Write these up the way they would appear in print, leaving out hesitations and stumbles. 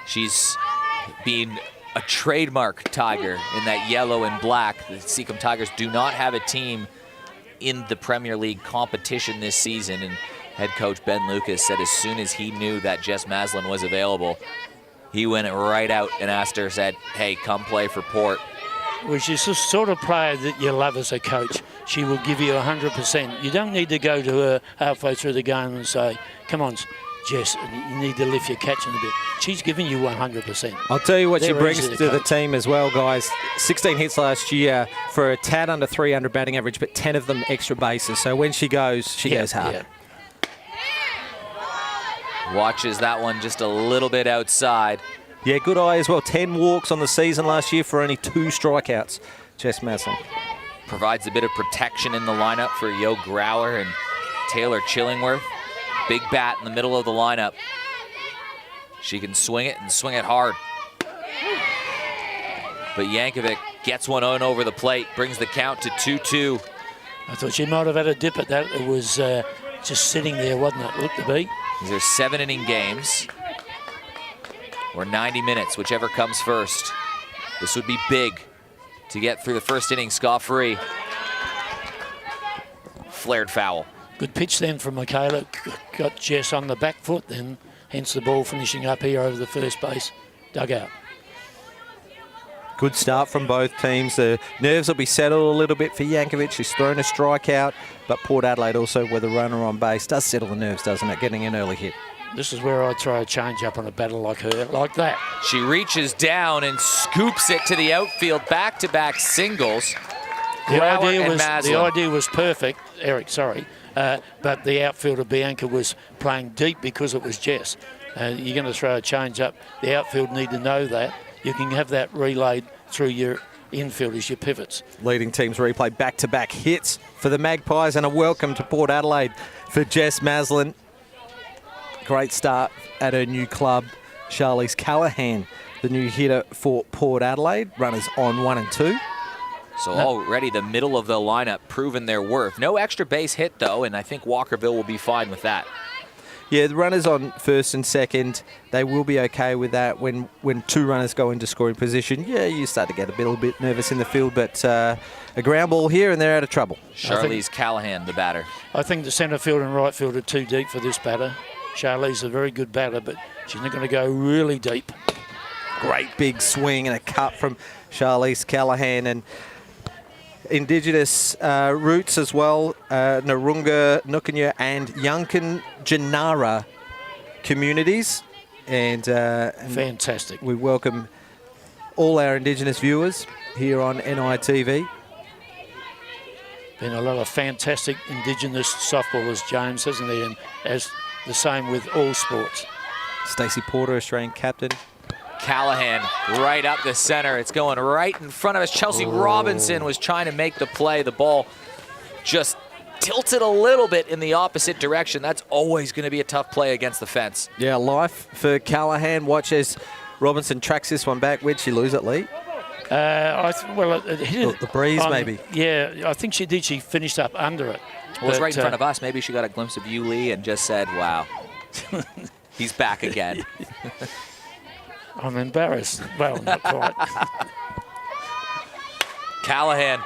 She's been a trademark Tiger in that yellow and black. The Seacombe Tigers do not have a team in the Premier League competition this season, and head coach Ben Lucas said as soon as he knew that Jess Maslin was available, he went right out and asked her, said, hey, come play for Port. Well, she's the sort of player that you love as a coach. She will give you 100%. You don't need to go to her halfway through the game and say, come on, Jess, you need to lift your catching a bit. She's giving you 100%. I'll tell you what she They're brings easy to to the coach. team as well, guys. 16 hits last year for a tad under 300 batting average, but 10 of them extra bases. So when she goes, she goes hard. Yeah. Watches that one just a little bit outside. Yeah, good eye as well. 10 walks on the season last year for only 2 strikeouts. Jess Maslin. Provides a bit of protection in the lineup for Yo Grauer and Taylor Chillingworth. Big bat in the middle of the lineup. She can swing it and swing it hard. But Yankovic gets one on over the plate, brings the count to 2-2. I thought she might have had a dip at that. It was just sitting there, wasn't it? Looked to be. These are 7-inning games, or 90 minutes, whichever comes first. This would be big to get through the first inning scot-free. Flared foul. Good pitch then from Michaela. Got Jess on the back foot then, hence the ball finishing up here over the first base dugout. Good start from both teams. The nerves will be settled a little bit for Yankovic. She's thrown a strikeout, but Port Adelaide also with a runner on base does settle the nerves, doesn't it? Getting an early hit. This is where I throw a change up on a batter like her, like that. She reaches down and scoops it to the outfield, back-to-back singles. The Grauer idea was perfect, Eric, sorry. But the outfielder, Bianca, was playing deep because it was Jess. You're going to throw a change up. The outfield need to know that. You can have that relayed through your infield as your pivots. Leading teams replay back-to-back hits for the Magpies, and a welcome to Port Adelaide for Jess Maslin. Great start at her new club. Charlize Callahan, the new hitter for Port Adelaide. Runners on 1 and 2. So already the middle of the lineup proving their worth. No extra base hit, though, and I think Walkerville will be fine with that. Yeah, the runners on first and second, they will be okay with that. When 2 runners go into scoring position, yeah, you start to get a little bit nervous in the field, but a ground ball here and they're out of trouble. Charlize Callahan, the batter. I think the centre field and right field are too deep for this batter. Charlize's a very good batter, but she's not going to go really deep. Great big swing and a cut from Charlize Callahan, and Indigenous roots as well, Narunga, Nukunya and Yunkin Janara communities. And fantastic. We welcome all our Indigenous viewers here on NITV. Been a lot of fantastic Indigenous softballers, James, hasn't there? And as the same with all sports. Stacey Porter, Australian captain. Callahan right up the center. It's going right in front of us. Chelsea Robinson was trying to make the play. The ball just tilted a little bit in the opposite direction. That's always going to be a tough play against the fence. Yeah, life for Callahan. Watch as Robinson tracks this one back. Where'd she lose it, Lee? The breeze, maybe. Yeah, I think she did. She finished up under it. Well, it's right in front of us. Maybe she got a glimpse of you, Lee, and just said, wow, he's back again. I'm embarrassed. Well, not quite. Callahan,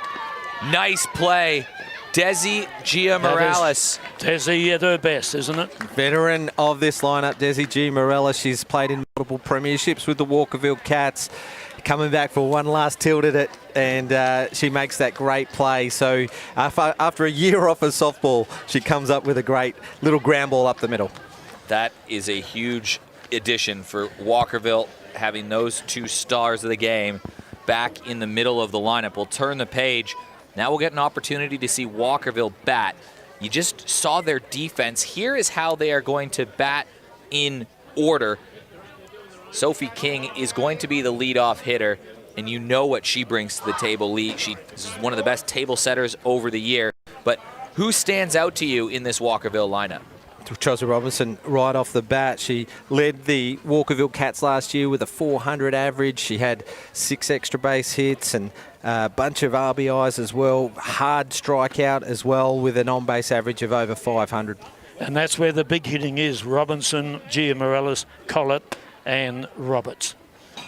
nice play. Desi Gia Morales. Desi at her best, isn't it? Veteran of this lineup, Desi G. Morales. She's played in multiple premierships with the Walkerville Cats. Coming back for one last tilt at it, and she makes that great play. So after a year off of softball, she comes up with a great little ground ball up the middle. That is a huge addition for Walkerville, having those 2 stars of the game back in the middle of the lineup. We'll turn the page. Now we'll get an opportunity to see Walkerville bat. You just saw their defense. Here is how they are going to bat in order. Sophie King is going to be the leadoff hitter, and you know what she brings to the table, Lee. She's one of the best table setters over the year. But who stands out to you in this Walkerville lineup? Chelsea Robinson right off the bat. She led the Walkerville Cats last year with a 400 average. She had 6 extra base hits and a bunch of RBIs as well. Hard strikeout as well with an on-base average of over 500. And that's where the big hitting is. Robinson, Gia Morales, Collett, and Roberts.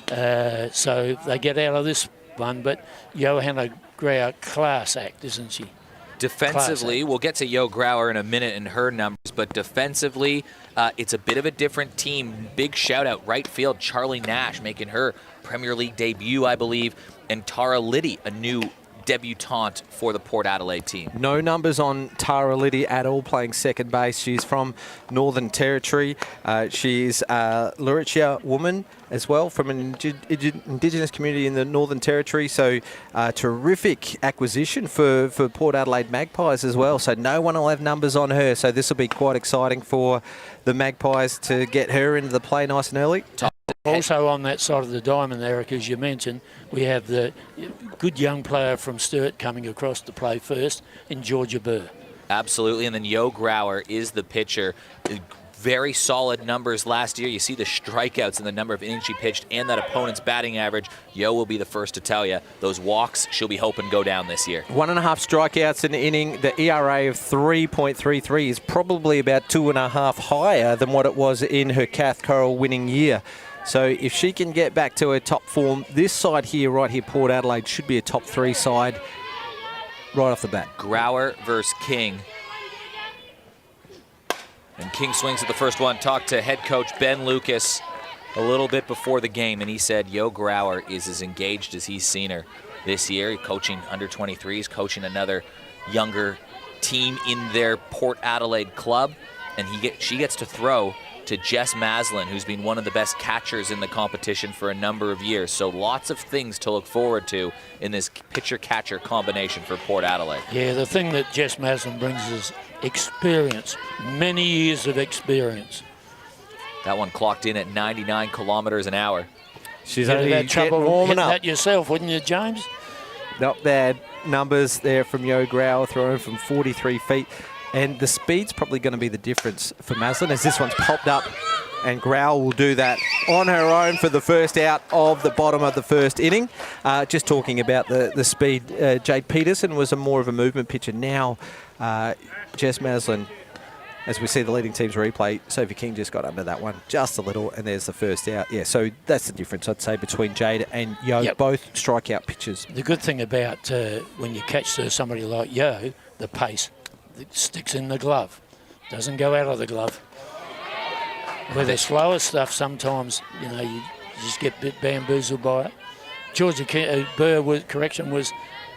So they get out of this one, but Johanna Grau, class act, isn't she? Defensively, we'll get to Yo Grauer in a minute and her numbers, but defensively, it's a bit of a different team. Big shout out, right field, Charlie Nash making her Premier League debut, I believe, and Tara Liddy, a new debutante for the Port Adelaide team. No numbers on Tara Liddy at all, playing second base. She's from Northern Territory. She's a Luritja woman as well, from an Indigenous community in the Northern Territory. So terrific acquisition for Port Adelaide Magpies as well. So no one will have numbers on her. So this will be quite exciting for the Magpies to get her into the play nice and early. Also on that side of the diamond, Eric, as you mentioned, we have the good young player from Sturt coming across to play first in Georgia Burr. Absolutely, and then Yo Grauer is the pitcher. Very solid numbers last year. You see the strikeouts and the number of innings she pitched and that opponent's batting average. Yo will be the first to tell you. Those walks, she'll be hoping go down this year. 1.5 strikeouts in the inning. The ERA of 3.33 is probably about 2.5 higher than what it was in her Cath Corral winning year. So if she can get back to her top form, this side here, right here, Port Adelaide, should be a top 3 side right off the bat. Grauer versus King. And King swings at the first one. Talked to head coach Ben Lucas a little bit before the game, and he said Yo Grauer is as engaged as he's seen her this year. Coaching under 23s, coaching another younger team in their Port Adelaide club, and she gets to throw to Jess Maslin, who's been one of the best catchers in the competition for a number of years. So lots of things to look forward to in this pitcher-catcher combination for Port Adelaide. Yeah, the thing that Jess Maslin brings is experience, many years of experience. That one clocked in at 99 kilometers an hour. She's only getting warming up. That yourself, wouldn't you, James? Not bad numbers there from Yo Grauer, throwing from 43 feet. And the speed's probably going to be the difference for Maslin, as this one's popped up, and Grau will do that on her own for the first out of the bottom of the first inning. Just talking about the speed, Jade Peterson was more of a movement pitcher. Now, Jess Maslin, as we see the leading teams replay, Sophie King just got under that one just a little, and there's the first out. Yeah, so that's the difference, I'd say, between Jade and Yo, both strikeout pitchers. The good thing about when you catch somebody like Yo, the pace. It sticks in the glove, doesn't go out of the glove. Where the slower stuff, sometimes, you just get a bit bamboozled by it. Georgia Burr was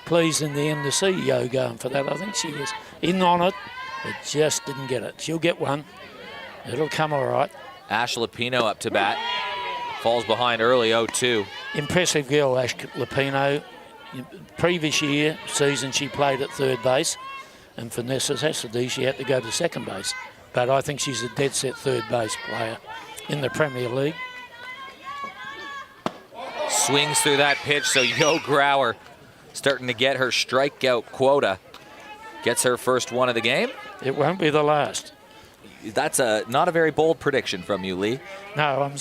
pleased in the end to see Yo going for that. I think she was in on it, but just didn't get it. She'll get one. It'll come all right. Ash Lapino up to bat. Falls behind early, 0-2. Impressive girl, Ash Lapino. Previous season, she played at third base. And for necessity, she had to go to second base. But I think she's a dead set third base player in the Premier League. Swings through that pitch, so Yo Grauer starting to get her strikeout quota. Gets her first one of the game. It won't be the last. That's not a very bold prediction from you, Lee. No, I'm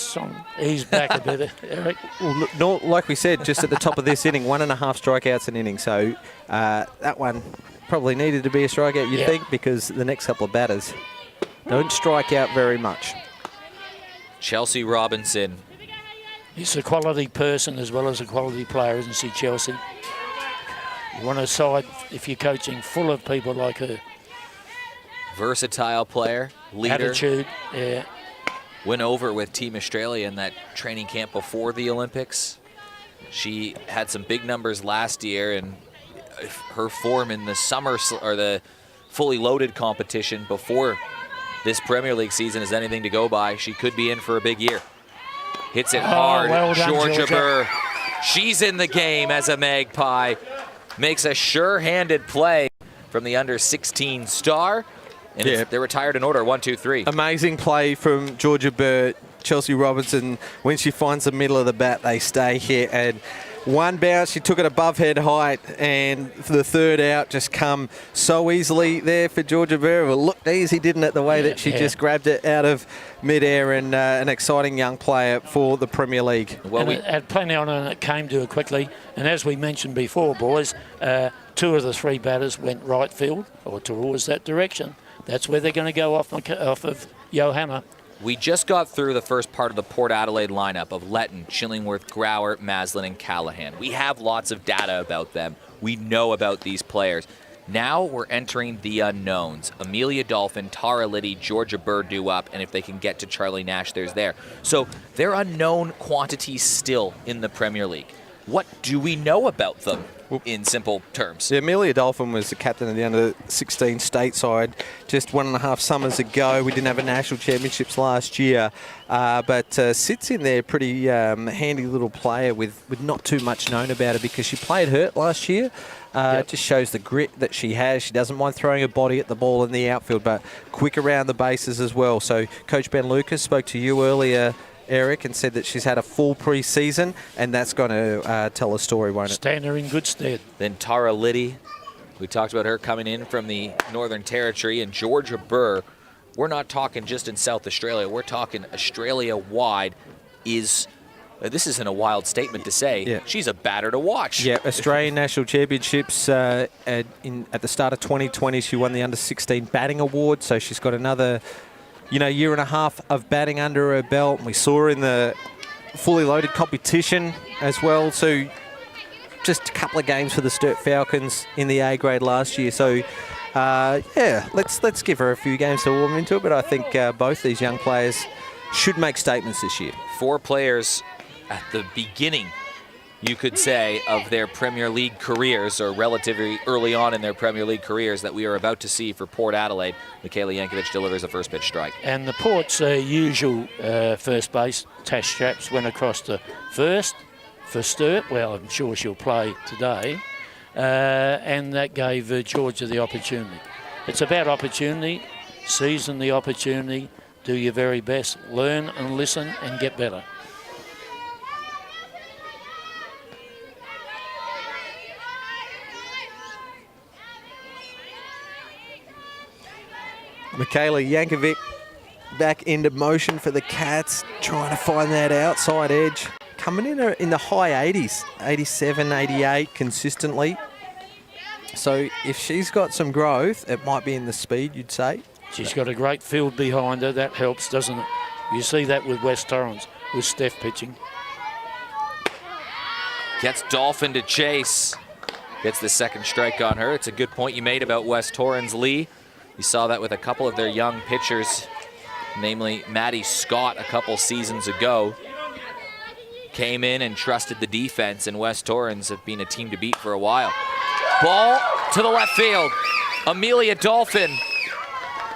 ease back a bit, Eric. Well, no, like we said, just at the top of this inning, 1.5 strikeouts an inning. So that one probably needed to be a strikeout, you'd think, because the next couple of batters don't strike out very much. Chelsea Robinson. He's a quality person as well as a quality player, isn't she, Chelsea? You want a side, if you're coaching, full of people like her. Versatile player, leader. Attitude, yeah. Went over with Team Australia in that training camp before the Olympics. She had some big numbers last year, and her form in the summer or the fully loaded competition before this Premier League season is anything to go by. She could be in for a big year. Hits it hard. Well done, Georgia Burr. She's in the game as a Magpie. Makes a sure-handed play from the under-16 star. And they're retired in order, 1, 2, 3. Amazing play from Georgia Burr. Chelsea Robinson, when she finds the middle of the bat, they stay here. And one bounce, she took it above head height, and for the third out just come so easily there for Georgia Burr. It looked easy, didn't it, the way that she just grabbed it out of midair, and an exciting young player for the Premier League. Well, it had plenty on and it came to her quickly. And as we mentioned before, boys, 2 of the 3 batters went right field or towards that direction. That's where they're going to go off of Johanna. We just got through the first part of the Port Adelaide lineup of Letton, Chillingworth, Grauer, Maslin, and Callahan. We have lots of data about them. We know about these players. Now we're entering the unknowns. Amelia Dolphin, Tara Liddy, Georgia Bird due up, and if they can get to Charlie Nash, there's there. So they're unknown quantities still in the Premier League. What do we know about them in simple terms? Yeah, Amelia Dolphin was the captain of the under-16 stateside just 1.5 summers ago. We didn't have a national championships last year, but sits in there, pretty handy little player with not too much known about her because she played hurt last year. It just shows the grit that she has. She doesn't mind throwing her body at the ball in the outfield, but quick around the bases as well. So Coach Ben Lucas spoke to you earlier, Eric, and said that she's had a full pre-season, and that's going to tell a story, won't it? Stand her in good stead. Then Tara Liddy, we talked about her coming in from the Northern Territory, and Georgia Burr. We're not talking just in South Australia. We're talking Australia-wide. This isn't a wild statement to say. Yeah. She's a batter to watch. Yeah, Australian National Championships at the start of 2020, she won the under-16 batting award, so she's got another year and a half of batting under her belt. We saw her in the fully loaded competition as well. So just a couple of games for the Sturt Falcons in the A grade last year. So let's give her a few games to warm into it. But I think both these young players should make statements this year. 4 players at the beginning, you could say, of their Premier League careers, or relatively early on in their Premier League careers, that we are about to see for Port Adelaide. Michaela Yankovic delivers a first pitch strike. And the Port's usual first base, Tash Straps, went across to first for Sturt. Well, I'm sure she'll play today. And that gave Georgia the opportunity. It's about opportunity. Season the opportunity. Do your very best. Learn and listen and get better. Michaela Yankovic back into motion for the Cats, trying to find that outside edge. Coming in the high 80s, 87, 88 consistently. So if she's got some growth, it might be in the speed, you'd say. She's got a great field behind her. That helps, doesn't it? You see that with West Torrens, with Steph pitching. Gets Dolphin to chase. Gets the second strike on her. It's a good point you made about West Torrens, Lee. You saw that with a couple of their young pitchers, namely Maddie Scott a couple seasons ago. Came in and trusted the defense, and West Torrens have been a team to beat for a while. Ball to the left field. Amelia Dolphin.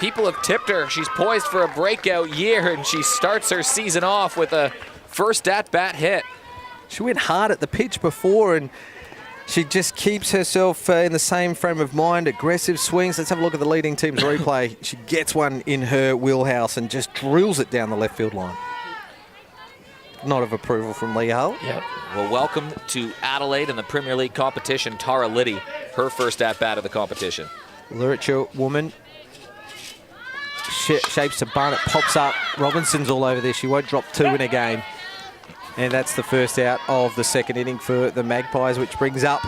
People have tipped her. She's poised for a breakout year, and she starts her season off with a first at-bat hit. She went hard at the pitch before, and she just keeps herself in the same frame of mind, aggressive swings. Let's have a look at the leading team's replay. She gets one in her wheelhouse and just drills it down the left field line. Nod of approval from Lee Hull. Yep. Well, welcome to Adelaide in the Premier League competition. Tara Liddy, her first at-bat of the competition. Literature woman. Shapes to bunt, it pops up. Robinson's all over there. She won't drop 2 in a game. And that's the first out of the second inning for the Magpies, which brings up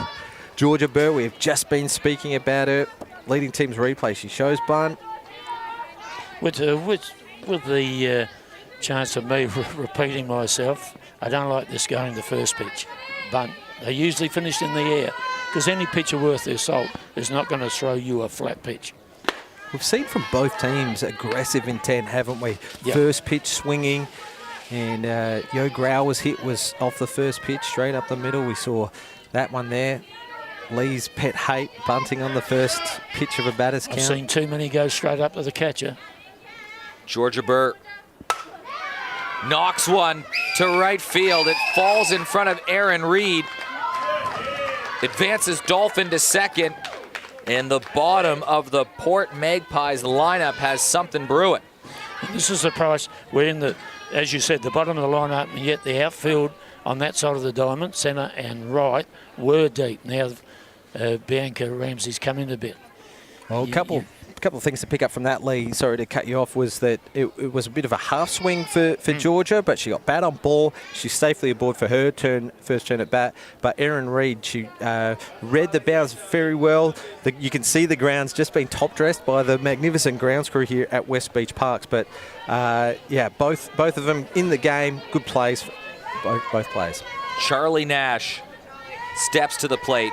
Georgia Burr. We've just been speaking about her. Leading team's replay. She shows bunt. With the chance of me repeating myself, I don't like this going the first pitch. Bunt. They usually finish in the air because any pitcher worth their salt is not going to throw you a flat pitch. We've seen from both teams aggressive intent, haven't we? Yep. First pitch swinging. And Yo Grauer's hit was off the first pitch, straight up the middle. We saw that one there. Lee's pet hate, bunting on the first pitch of a batter's count. I've seen too many go straight up to the catcher. Georgia Burr knocks one to right field. It falls in front of Aaron Reed. Advances Dolphin to second. And the bottom of the Port Magpies lineup has something brewing. This is the price. We're in the, as you said, the bottom of the lineup, and yet the outfield on that side of the diamond, centre and right, were deep. Now Bianca Ramsey's come in a bit. Well, a couple couple of things to pick up from that, Lee. Sorry to cut you off. Was that it was a bit of a half swing for Georgia, but she got bat on ball. She's safely aboard for her first turn at bat. But Erin Reid, she read the bounds very well. You can see the grounds just being top dressed by the magnificent grounds crew here at West Beach Parks. But yeah, both of them in the game. Good plays, both players. Charlie Nash steps to the plate.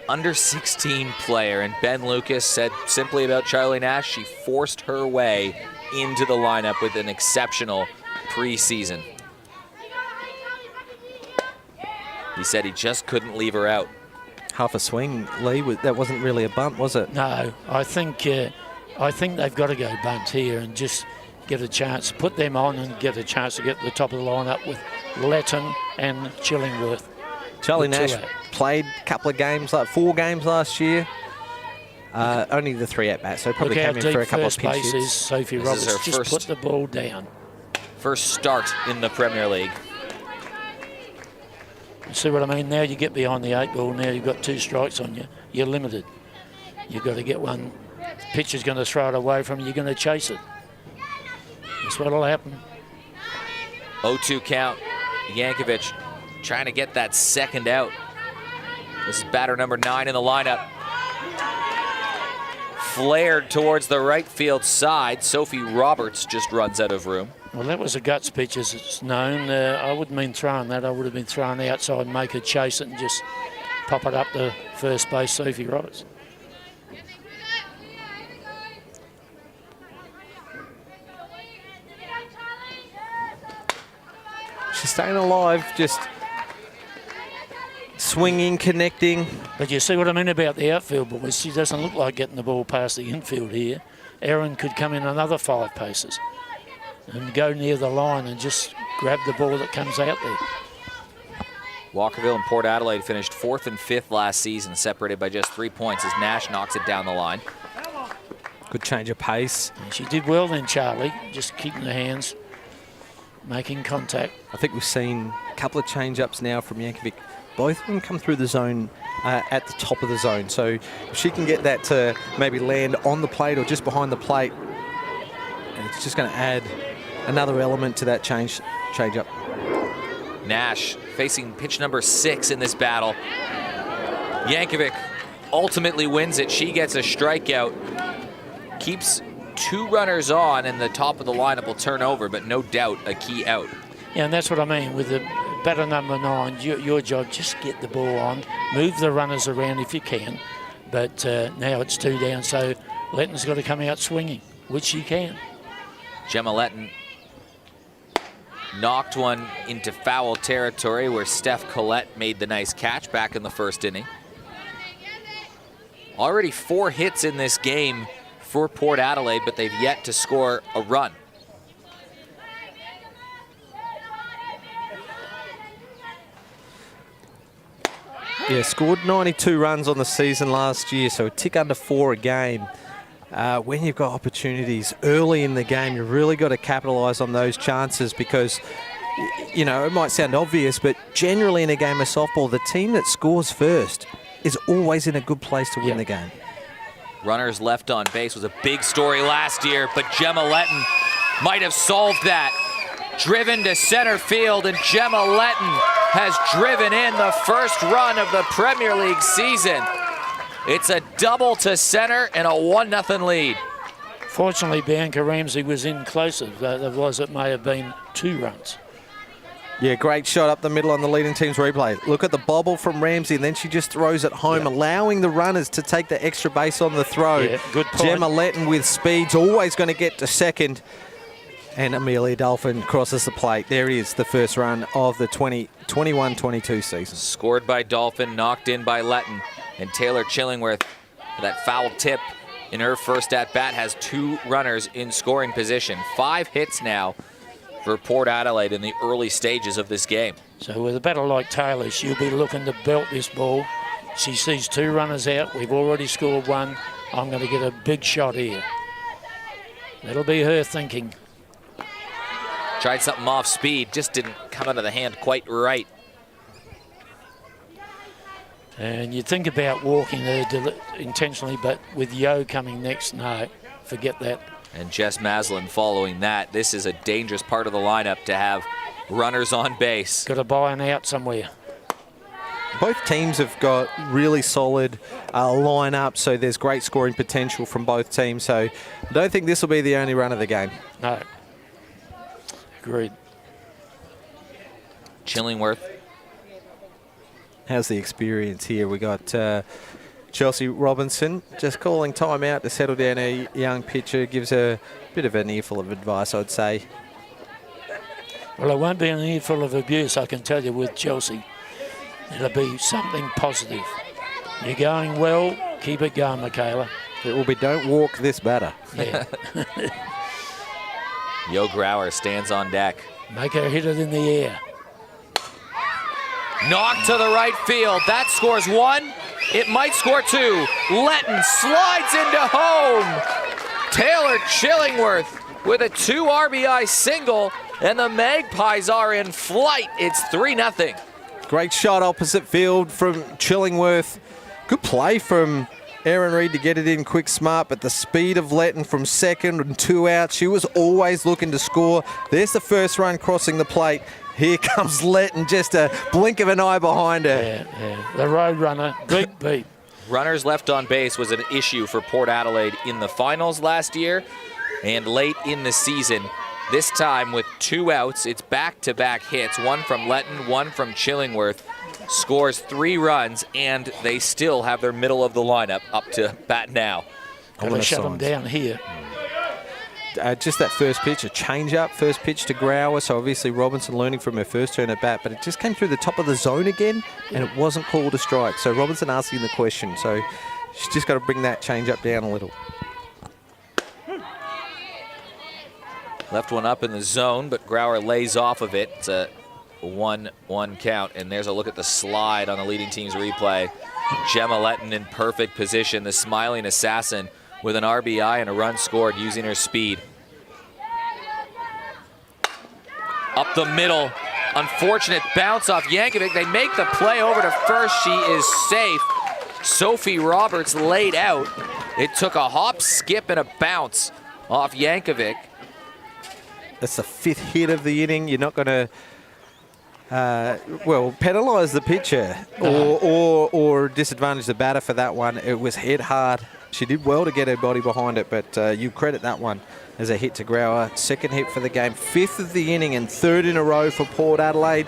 Under 16 player, and Ben Lucas said simply about Charlie Nash, she forced her way into the lineup with an exceptional preseason. He said he just couldn't leave her out. Half a swing, Lee. That wasn't really a bunt, was it? No, I think they've got to go bunt here and just get a chance, put them on and get a chance to get to the top of the lineup with Letton and Chillingworth. Charlie Nash played a couple of games, like 4 games last year. Only the 3 at bats, so probably came in for a couple of pinch hits. Sophie Roberts just put the ball down. First start in the Premier League. You see what I mean? Now you get behind the 8 ball, now you've got 2 strikes on you. You're limited. You've got to get one. Pitcher's going to throw it away from you, you're going to chase it. That's what'll happen. 0-2 count. Yankovic trying to get that second out. This is batter number 9 in the lineup. Flared towards the right field side. Sophie Roberts just runs out of room. Well, that was a guts pitch, as it's known. I wouldn't mean throwing that. I would have been throwing outside, make her chase it and just pop it up to first base, Sophie Roberts. She's staying alive, just swinging, connecting. But you see what I mean about the outfield, boys. She doesn't look like getting the ball past the infield here. Erin could come in another 5 paces and go near the line and just grab the ball that comes out there. Walkerville and Port Adelaide finished 4th and 5th last season, separated by just 3 points as Nash knocks it down the line. Good change of pace. And she did well then, Charlie, just keeping her hands, making contact. I think we've seen a couple of change-ups now from Yankovic. Both of them come through the zone at the top of the zone. So if she can get that to maybe land on the plate or just behind the plate, it's just going to add another element to that change-up. Nash facing pitch number 6 in this battle. Yankovic ultimately wins it. She gets a strikeout, keeps 2 runners on, and the top of the lineup will turn over, but no doubt a key out. Yeah, and that's what I mean with the batter number 9. Your job, just get the ball on, move the runners around if you can. But now it's 2 down, so Letton's got to come out swinging, which she can. Gemma Letton knocked one into foul territory where Steph Collette made the nice catch back in the first inning. Already 4 hits in this game for Port Adelaide, but they've yet to score a run. Yeah, scored 92 runs on the season last year, so a tick under 4 a game. When you've got opportunities early in the game, you've really got to capitalise on those chances because, you know, it might sound obvious, but generally in a game of softball, the team that scores first is always in a good place to win the game. Runners left on base was a big story last year, but Gemma Letton might have solved that. Driven to center field, and Gemma Letton has driven in the first run of the Premier League season. It's a double to center and a 1-0 lead. Fortunately, Bianca Ramsey was in closer. Otherwise, it may have been 2 runs. Yeah, great shot up the middle on the leading team's replay. Look at the bobble from Ramsey, and then she just throws it home, allowing the runners to take the extra base on the throw. Yeah, good point. Gemma Letton with speed's always going to get to second. And Amelia Dolphin crosses the plate. There is the first run of the 21-22 season. Scored by Dolphin, knocked in by Letton. And Taylor Chillingworth, that foul tip in her first at-bat, has 2 runners in scoring position. 5 hits now for Port Adelaide in the early stages of this game. So with a batter like Taylor, she'll be looking to belt this ball. She sees 2 runners out. We've already scored 1. I'm going to get a big shot here. That'll be her thinking. Tried something off speed, just didn't come out of the hand quite right. And you think about walking there intentionally, but with Yo coming next, no, forget that. And Jess Maslin following that. This is a dangerous part of the lineup to have runners on base. Got to buy an out somewhere. Both teams have got really solid lineup, so there's great scoring potential from both teams. So I don't think this will be the only run of the game. No. Agreed. Chillingworth. How's the experience here? We got Chelsea Robinson just calling time out to settle down a young pitcher. Gives a bit of an earful of advice, I'd say. Well, it won't be an earful of abuse, I can tell you, with Chelsea. It'll be something positive. You're going well, keep it going, Michaela. It will be don't walk this batter. Yeah. Yo Grauer stands on deck. Make her hit it in the air. Knocked to the right field. That scores one. It might score two. Letton slides into home. Taylor Chillingworth with a 2 RBI single, and the Magpies are in flight. It's 3-0. Great shot opposite field from Chillingworth. Good play from Aaron Reid to get it in quick, smart, but the speed of Letton from second and 2 out. She was always looking to score. There's the first run crossing the plate. Here comes Letton, just a blink of an eye behind her. Yeah. The road runner, big beat. Runners left on base was an issue for Port Adelaide in the finals last year and late in the season. This time with 2 outs, it's back-to-back hits, one from Letton, one from Chillingworth. Scores 3 runs, and they still have their middle of the lineup up to bat now. Got to shut them down here. Just that first pitch, a change-up, first pitch to Grauer. So obviously Robinson learning from her first turn at bat, but it just came through the top of the zone again, and it wasn't called a strike. So Robinson asking the question. So she's just got to bring that change-up down a little. Left one up in the zone, but Grauer lays off of it. It's a 1-1 count, and there's a look at the slide on the leading team's replay. Gemma Letton in perfect position, the smiling assassin with an RBI and a run scored using her speed. Up the middle, unfortunate bounce off Yankovic. They make the play over to first. She is safe. Sophie Roberts laid out. It took a hop, skip, and a bounce off Yankovic. That's the 5th hit of the inning. You're not going to, penalise the pitcher or disadvantage the batter for that one. It was hit hard. She did well to get her body behind it, but you credit that one as a hit to Grauer. 2nd hit for the game, 5th of the inning, and 3rd in a row for Port Adelaide.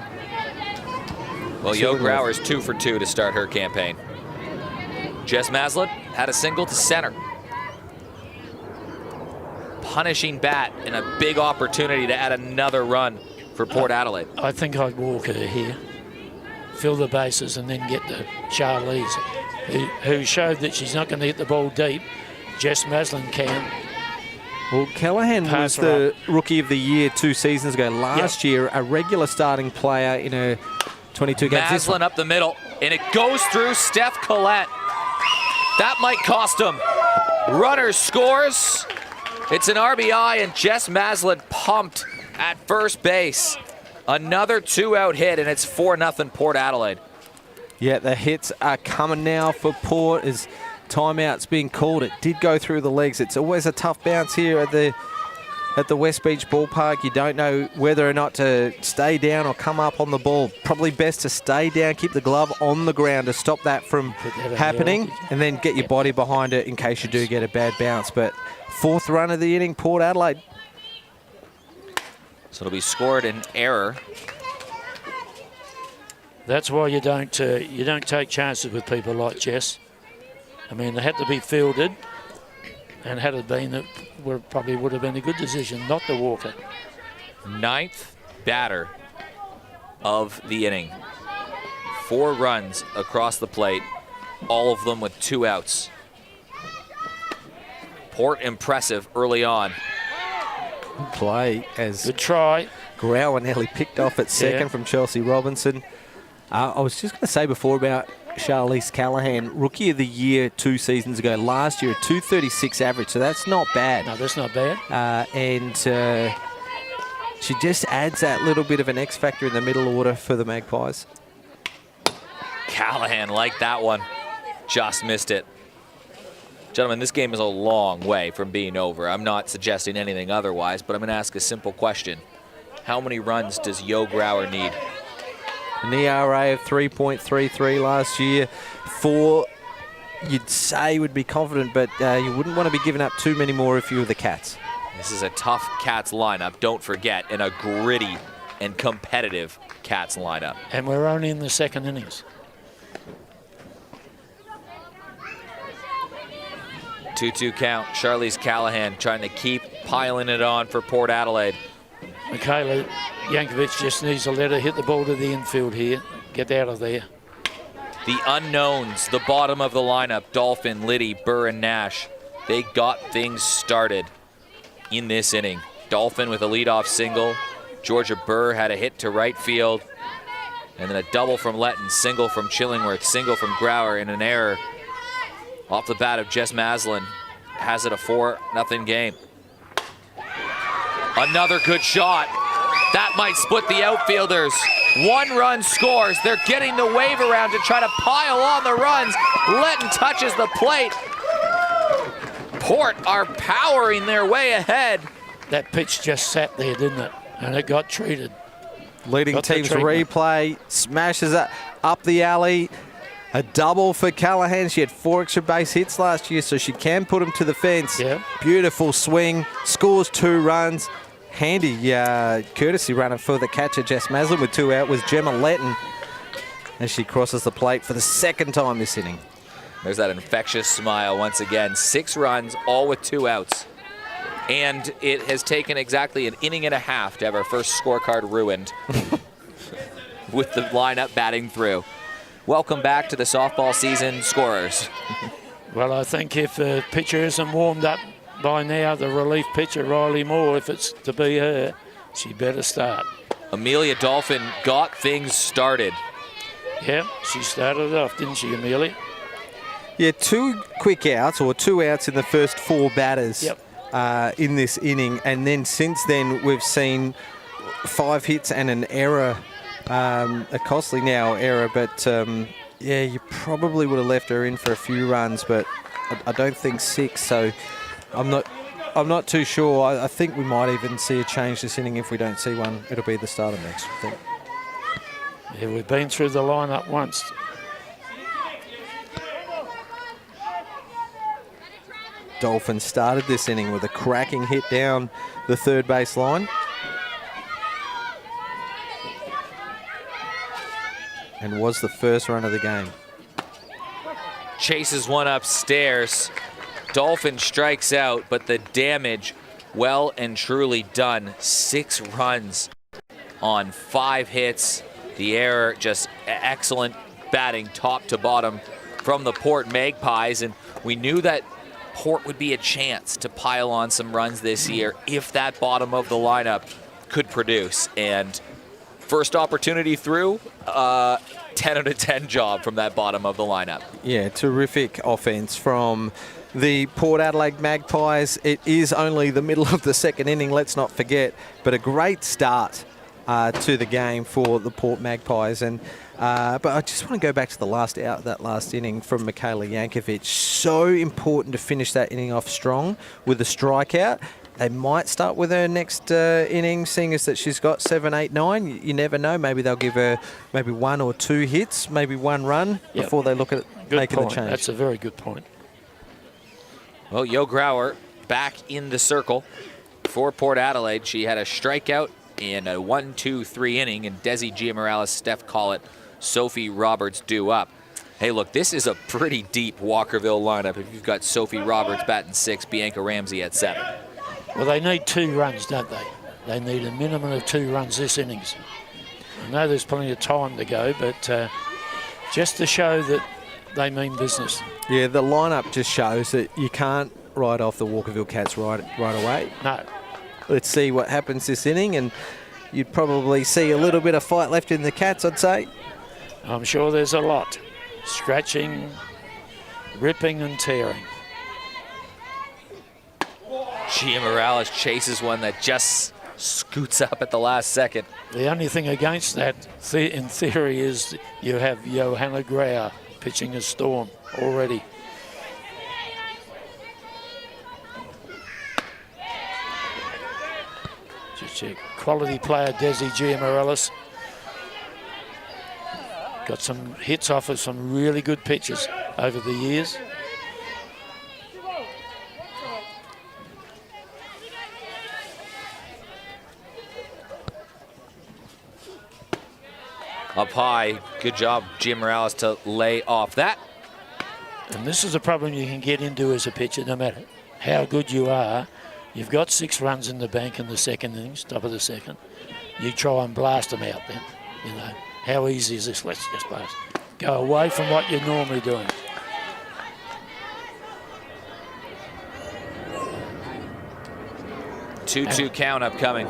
Well, Yo Grauer's 2 for 2 to start her campaign. Jess Maslin had a single to center. Punishing bat and a big opportunity to add another run for Port Adelaide. I think I'd walk her here, fill the bases, and then get to Charlize, who showed that she's not going to hit the ball deep. Jess Maslin can. Well, Callahan was the Rookie of the Year 2 seasons ago. Last year, a regular starting player in her 22 games. Maslin up the middle, and it goes through Steph Collette. That might cost him. Runner scores. It's an RBI, and Jess Maslin pumped at first base. Another 2-out hit, and it's 4-0 Port Adelaide. Yeah, the hits are coming now for Port as timeout's being called. It did go through the legs. It's always a tough bounce here at the West Beach Ballpark. You don't know whether or not to stay down or come up on the ball. Probably best to stay down, keep the glove on the ground to stop that from happening, and then get your body behind it in case you do get a bad bounce. But 4th run of the inning, Port Adelaide. So it'll be scored in error. That's why you don't take chances with people like Jess. I mean, they had to be fielded, and had it been, it probably would have been a good decision not to walk it. 9th batter of the inning. 4 runs across the plate, all of them with 2 outs. Port impressive early on. Good play as Good try. Grauer nearly picked off at second from Chelsea Robinson. I was just going to say before about Charlize Callahan, Rookie of the Year 2 seasons ago. Last year, a 236 average, so that's not bad. No, that's not bad. And she just adds that little bit of an X factor in the middle order for the Magpies. Callahan liked that one. Just missed it. Gentlemen, this game is a long way from being over. I'm not suggesting anything otherwise, but I'm going to ask a simple question. How many runs does Yo Grauer need? An ERA of 3.33 last year. 4, you'd say would be confident, but you wouldn't want to be giving up too many more if you were the Cats. This is a tough Cats lineup, don't forget, and a gritty and competitive Cats lineup. And we're only in the second innings. 2-2 count. Charlize Callahan trying to keep piling it on for Port Adelaide. Michaela Yankovic just needs to let her hit the ball to the infield here. Get out of there. The unknowns, the bottom of the lineup, Dolphin, Liddy, Burr, and Nash. They got things started in this inning. Dolphin with a leadoff single. Georgia Burr had a hit to right field. And then a double from Letton, single from Chillingworth, single from Grauer, and an error off the bat of Jess Maslin. Has it a 4-0 game. Another good shot. That might split the outfielders. 1 run scores. They're getting the wave around to try to pile on the runs. Letton touches the plate. Port are powering their way ahead. That pitch just sat there, didn't it? And it got treated. Leading Got the team's treatment. replay, smashes it up the alley. A double for Callahan. She had 4 extra base hits last year, so she can put them to the fence. Yeah. Beautiful swing. Scores 2 runs. Handy courtesy runner for the catcher, Jess Maslin, with 2 out was Gemma Letton as she crosses the plate for the 2nd time this inning. There's that infectious smile once again. 6 runs, all with 2 outs. And it has taken exactly an inning and a half to have our first scorecard ruined with the lineup batting through. Welcome back to the softball season, scorers. Well, I think if the pitcher isn't warmed up by now, the relief pitcher, Riley Moore, if it's to be her, she better start. Amelia Dolphin got things started. Yeah, she started it off, didn't she, Amelia? Yeah, 2 quick outs, or 2 outs in the first 4 batters. Yep. In this inning, and then since then we've seen 5 hits and an error, a costly now error, but yeah, you probably would have left her in for a few runs, but I don't think 6, so I'm not too sure. I think we might even see a change this inning. If we don't see one, it'll be the start of next, I think. Yeah, we've been through the lineup once. Dolphins started this inning with a cracking hit down the third base line. And was the first run of the game. Chases one upstairs. Dolphin strikes out, but the damage well and truly done. 6 runs on 5 hits. The error, just excellent batting top to bottom from the Port Magpies. And we knew that Port would be a chance to pile on some runs this year if that bottom of the lineup could produce. And first opportunity through, 10 out of 10 job from that bottom of the lineup. Yeah, terrific offense from the Port Adelaide Magpies. It is only the middle of the 2nd inning, let's not forget, but a great start to the game for the Port Magpies. And but I just want to go back to the last out, that last inning from Michaela Yankovic. So important to finish that inning off strong with a strikeout. They might start with her next inning, seeing as that she's got 7, 8, 9. You never know. Maybe they'll give her maybe 1 or 2 hits, maybe 1 run before they look at making the change. That's a very good point. Well, Yo Grauer back in the circle for Port Adelaide. She had a strikeout in a 1-2-3 inning, and Desi Giamorales, Steph Collett, Sophie Roberts due up. Hey, look, this is a pretty deep Walkerville lineup if you've got Sophie Roberts batting 6, Bianca Ramsey at 7. Well, they need 2 runs, don't they? They need a minimum of 2 runs this innings. I know there's plenty of time to go, but just to show that they mean business. Yeah, the lineup just shows that you can't write off the Walkerville Cats right away. No. Let's see what happens this inning, and you'd probably see a little bit of fight left in the Cats, I'd say. I'm sure there's a lot. Scratching, ripping and tearing. Gia Morales chases one that just scoots up at the last second. The only thing against that, in theory, is you have Johanna Grauer pitching a Storm already. Just a quality player, Desi Giamarellis. Got some hits off of some really good pitches over the years. Up high, good job, Jim Morales, to lay off that. And this is a problem you can get into as a pitcher, no matter how good you are. You've got 6 runs in the bank in the second innings, top of the second. You try and blast them out then. You know, how easy is this? Let's just blast. Go away from what you're normally doing. Two count upcoming.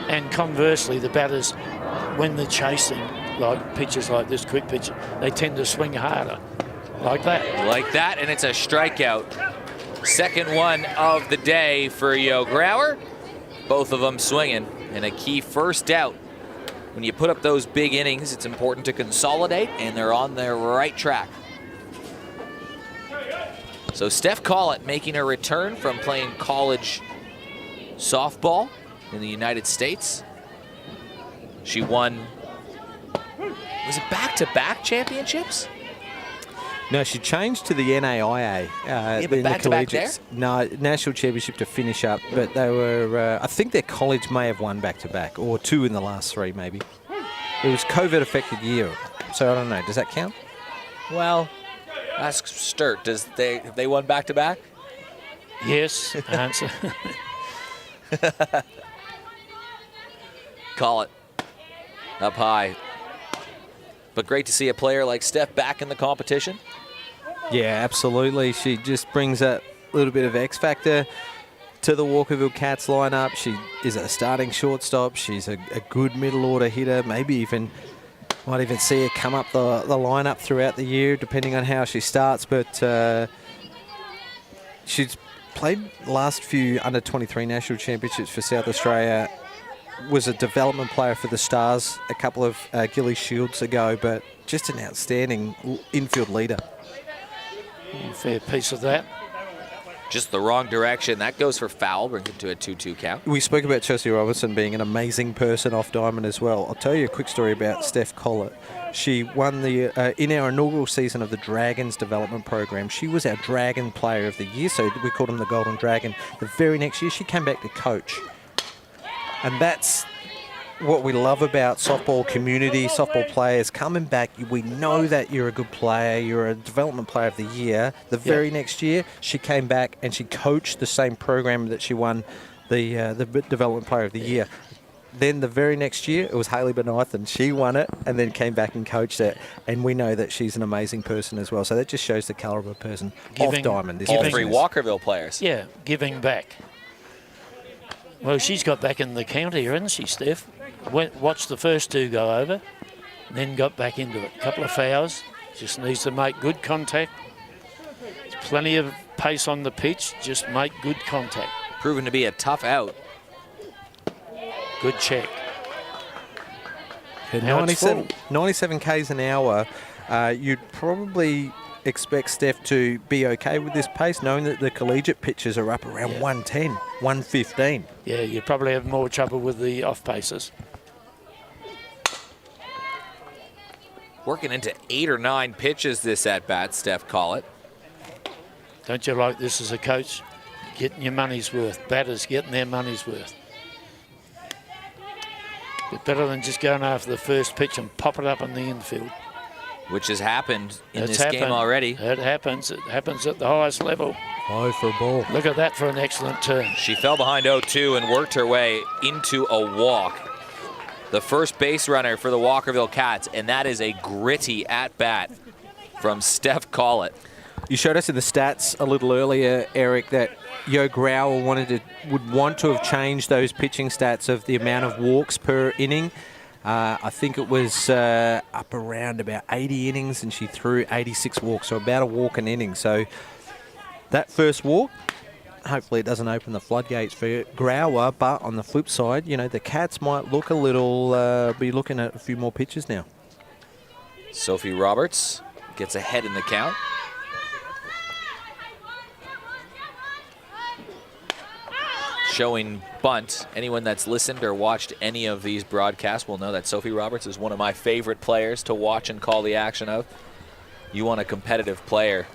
And conversely, the batters, when they're chasing, like pitches like this, quick pitch, they tend to swing harder, like that. Like that, and it's a strikeout. Second one of the day for Yo Grauer. Both of them swinging, and a key first out. When you put up those big innings, it's important to consolidate, and they're on their right track. So Steph Collett making a return from playing college softball in the United States. She won, was it back-to-back championships? No, she changed to the NAIA. But back-to-back there? No, national championship to finish up. But they were, I think their college may have won back-to-back, or 2 in the last 3 maybe. It was COVID-affected year, so I don't know. Does that count? Well, ask Sturt. Have they won back-to-back? Yes, answer. Call it. Up high. But great to see a player like Steph back in the competition. Yeah, absolutely. She just brings a little bit of X factor to the Walkerville Cats lineup. She is a starting shortstop. She's a good middle order hitter. Might even see her come up the lineup throughout the year, depending on how she starts. But she's played last few under-23 national championships for South Australia. Was a development player for the Stars a couple of Gilly Shields ago, but just an outstanding infield leader. Fair piece of that. Just the wrong direction. That goes for foul, brings it to a 2-2 count. We spoke about Chelsea Robinson being an amazing person off diamond as well. I'll tell you a quick story about Steph Collett. She won in our inaugural season of the Dragons development program. She was our Dragon Player of the Year, so we called him the Golden Dragon. The very next year, she came back to coach. And that's what we love about softball community, softball players coming back. We know that you're a good player, you're a development player of the year. The very next year, she came back and she coached the same program that she won the development player of the year. Then the very next year, it was Hayley Benithan. She won it and then came back and coached it. And we know that she's an amazing person as well. So that just shows the caliber of person off diamond. All 3 Walkerville players. Yeah, giving back. Well, she's got back in the county, hasn't she, Steph? Watched the first 2 go over, then got back into it. A couple of fouls, just needs to make good contact. There's plenty of pace on the pitch, just make good contact. Proven to be a tough out. Good check. 97 Ks an hour, you'd probably expect Steph to be okay with this pace, knowing that the collegiate pitches are up around 110, 115. Yeah, you probably have more trouble with the off paces. Working into 8 or 9 pitches this at-bat, Steph Collett. Don't you like this as a coach? Getting your money's worth. Batters getting their money's worth. Bit better than just going after the first pitch and pop it up in the infield. Which has happened in this game already. It happens. It happens at the highest level. High for a ball. Look at that for an excellent turn. She fell behind 0-2 and worked her way into a walk. The first base runner for the Walkerville Cats, and that is a gritty at-bat from Steph Collett. You showed us in the stats a little earlier, Eric, that Yo Grauer would want to have changed those pitching stats of the amount of walks per inning. I think it was up around about 80 innings, and she threw 86 walks, so about a walk an inning. So that first walk, hopefully it doesn't open the floodgates for Grower. But on the flip side, the Cats might look a little, be looking at a few more pitches now. Sophie Roberts gets ahead in the count. Showing bunt. Anyone that's listened or watched any of these broadcasts will know that Sophie Roberts is one of my favorite players to watch and call the action of. You want a competitive player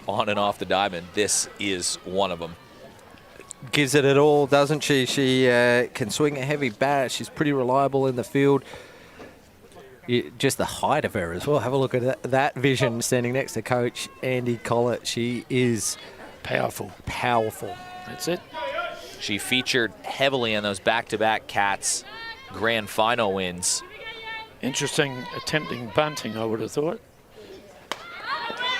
on and off the diamond, this is one of them. Gives it all, doesn't she? She can swing a heavy bat. She's pretty reliable in the field. Just the height of her as well. Have a look at that vision standing next to Coach Andy Collett. She is powerful. Powerful. That's it. She featured heavily in those back-to-back Cats grand final wins. Interesting attempting bunting, I would have thought.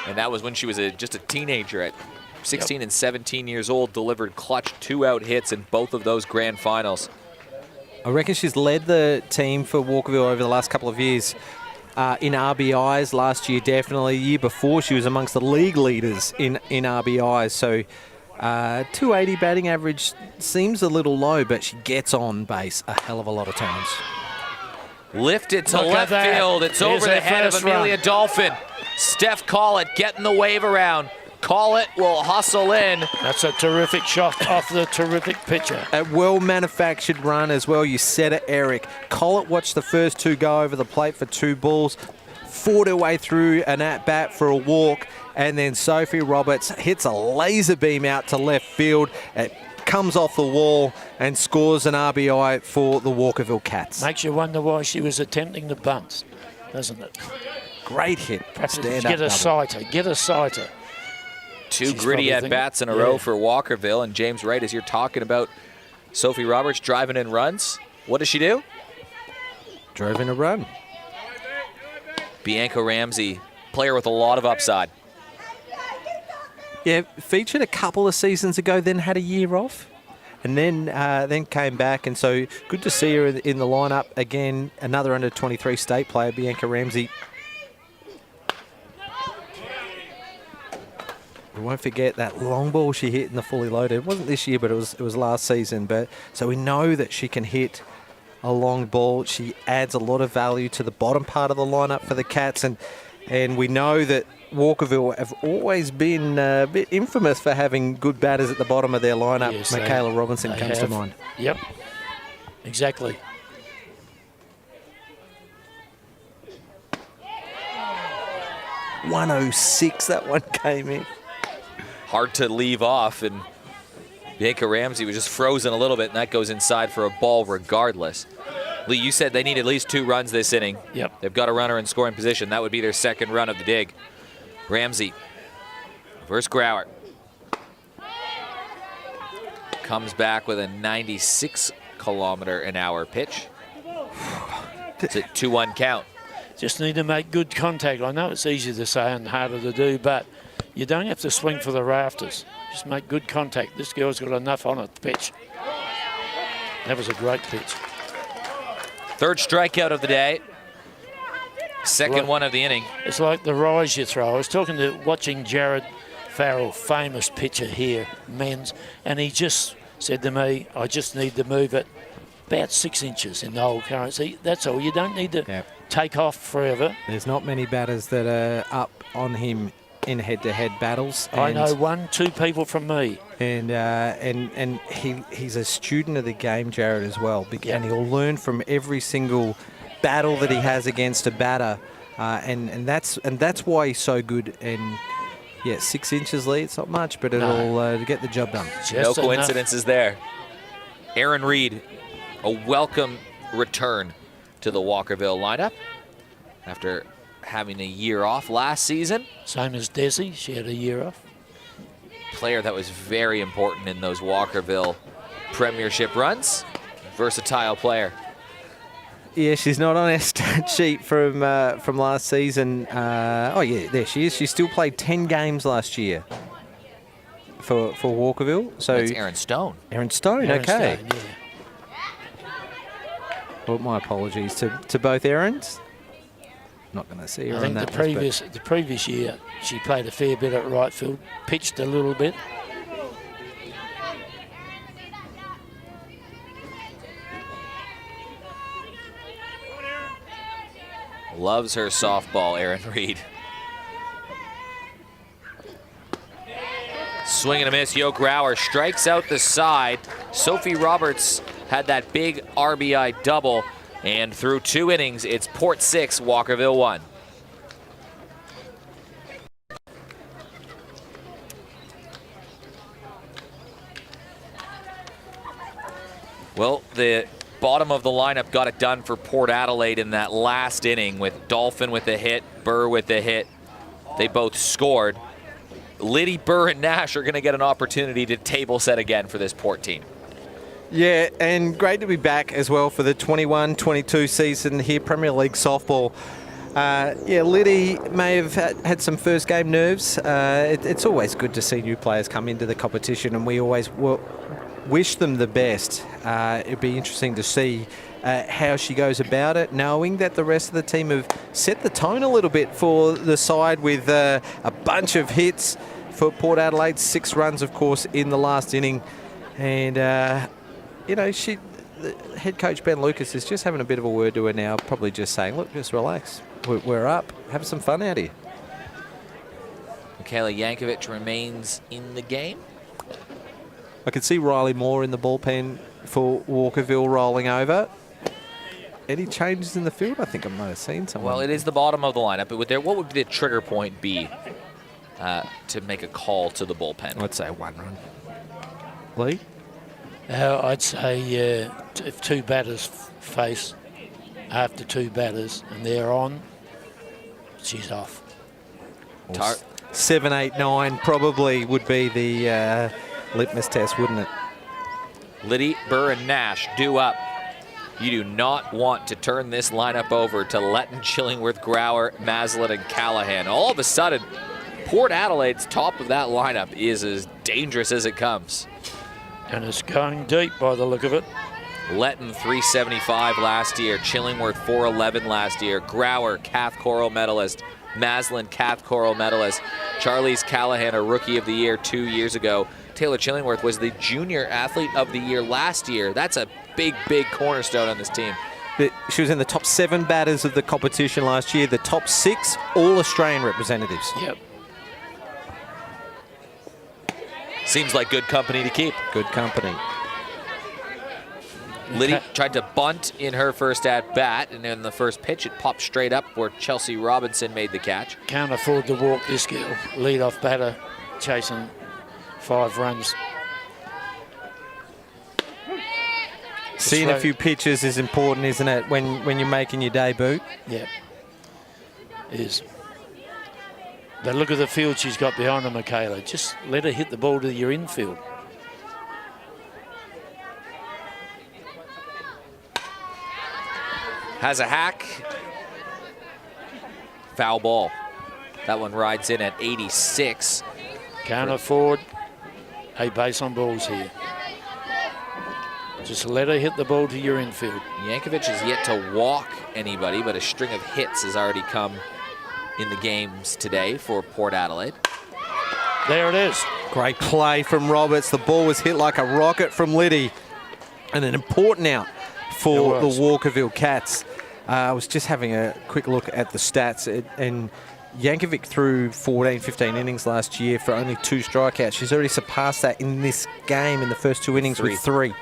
And that was when she was just a teenager at 16 and 17 years old, delivered clutch 2-out hits in both of those grand finals. I reckon she's led the team for Walkerville over the last couple of years. In RBIs last year, definitely. The year before, she was amongst the league leaders in RBIs. So 280 batting average seems a little low, but she gets on base a hell of a lot of times. Lifted to left field. It's over the head of Amelia Dolphin. Steph Collett getting the wave around. Collett will hustle in. That's a terrific shot off the terrific pitcher. A well-manufactured run as well. You said it, Eric. Collett watched the first two go over the plate for 2 balls, fought her way through an at-bat for a walk, and then Sophie Roberts hits a laser beam out to left field. It comes off the wall and scores an RBI for the Walkerville Cats. Makes you wonder why she was attempting the bunts, doesn't it? Great hit. Get a sighter. Get a sighter. Two gritty at-bats in a row for Walkerville. And James Wright, as you're talking about Sophie Roberts driving in runs, what does she do? Drove in a run. Bianca Ramsey, player with a lot of upside. Yeah, featured a couple of seasons ago, then had a year off, and then came back. And so good to see her in the lineup again. Another under-23 state player, Bianca Ramsey. We won't forget that long ball she hit in the fully loaded. It wasn't this year, but it was last season. But so we know that she can hit a long ball. She adds a lot of value to the bottom part of the lineup for the Cats, and we know that Walkerville have always been a bit infamous for having good batters at the bottom of their lineup. Yes, Michaela Robinson comes to mind. Yep, exactly. .106, that one came in. Hard to leave off, and Bianca Ramsey was just frozen a little bit, and that goes inside for a ball regardless. Lee, you said they need at least 2 runs this inning. Yep. They've got a runner in scoring position. That would be their second run of the dig. Ramsey versus Grauer. Comes back with a 96-kilometer-an-hour pitch. It's a 2-1 count. Just need to make good contact. I know it's easier to say and harder to do, but you don't have to swing for the rafters. Just make good contact. This girl's got enough on it to pitch. That was a great pitch. Third strikeout of the day. Second one of the inning. It's like the rise you throw. I was watching Jared Farrell, famous pitcher here, men's, and he just said to me, I just need to move it about 6 inches in the whole currency. That's all. You don't need to take off forever. There's not many batters that are up on him in head-to-head battles. I know 1-2 people from me. And he's a student of the game, Jared, as well. And he'll learn from every single battle that he has against a batter, and that's why he's so good. And 6 inches lead, it's not much, but it'll get the job done. No coincidences there. Aaron Reed, a welcome return to the Walkerville lineup after having a year off last season. Same as Desi, she had a year off. Player that was very important in those Walkerville premiership runs. Versatile player. Yeah, she's not on our stat sheet from last season. There she is. She still played 10 games last year for Walkerville. So that's Aaron Stone. Aaron Stone, okay. Stone, yeah. Well, my apologies to both Aarons. Not going to see her. I think on that the previous year she played a fair bit at right field, pitched a little bit. Loves her softball, Erin Reed. Swing and a miss. Yo Grauer strikes out the side. Sophie Roberts had that big RBI double. And through 2 innings, it's Port 6, Walkerville 1. Well, the bottom of the lineup got it done for Port Adelaide in that last inning with Dolphin with a hit, Burr with a hit. They both scored. Liddy, Burr, and Nash are going to get an opportunity to table set again for this Port team. Yeah, and great to be back as well for the 21-22 season here, Premier League softball. Yeah, Liddy may have had some first game nerves. It's always good to see new players come into the competition, and we always wish them the best. It'd be interesting to see how she goes about it, knowing that the rest of the team have set the tone a little bit for the side with a bunch of hits for Port Adelaide. 6 runs, of course, in the last inning. And, you know, the head coach Ben Lucas is just having a bit of a word to her now, probably just saying, look, just relax. We're up. Have some fun out here. Michaela Yankovic remains in the game. I could see Riley Moore in the bullpen for Walkerville rolling over. Any changes in the field? I think I might have seen someone. Well, it is the bottom of the lineup. But what would the trigger point be to make a call to the bullpen? I'd say 1 run. Lee? I'd say if 2 batters face after 2 batters and they're on, she's off. 7, 8, 9 probably would be the litmus test, wouldn't it? Liddy, Burr, and Nash due up. You do not want to turn this lineup over to Letton, Chillingworth, Grauer, Maslin, and Callahan. All of a sudden, Port Adelaide's top of that lineup is as dangerous as it comes. And it's going deep by the look of it. Letton 375 last year, Chillingworth 411 last year, Grauer Cath Coral medalist, Maslin Cath Coral medalist, Charlize Callahan a Rookie of the Year 2 years ago. Taylor Chillingworth was the Junior Athlete of the Year last year. That's a big, big cornerstone on this team. She was in the top 7 batters of the competition last year, the top 6 All-Australian representatives. Yep. Seems like good company to keep. Good company. Liddy tried to bunt in her first at-bat, and in the first pitch, it popped straight up where Chelsea Robinson made the catch. Can't afford to walk this girl. Lead-off batter, chasing 5 runs. Seeing a few pitches is important, isn't it, when you're making your debut? Yeah, it is. But look at the field she's got behind her, Michaela. Just let her hit the ball to your infield. Has a hack. Foul ball. That one rides in at 86. Can't afford a base on balls here. Just let her hit the ball to your infield. Yankovic has yet to walk anybody, but a string of hits has already come in the games today for Port Adelaide. There it is. Great play from Roberts. The ball was hit like a rocket from Liddy. And an important out for the Walkerville Cats. I was just having a quick look at the stats, and Yankovic threw 14, 15 innings last year for only 2 strikeouts. She's already surpassed that in this game in the first 2 innings with 3.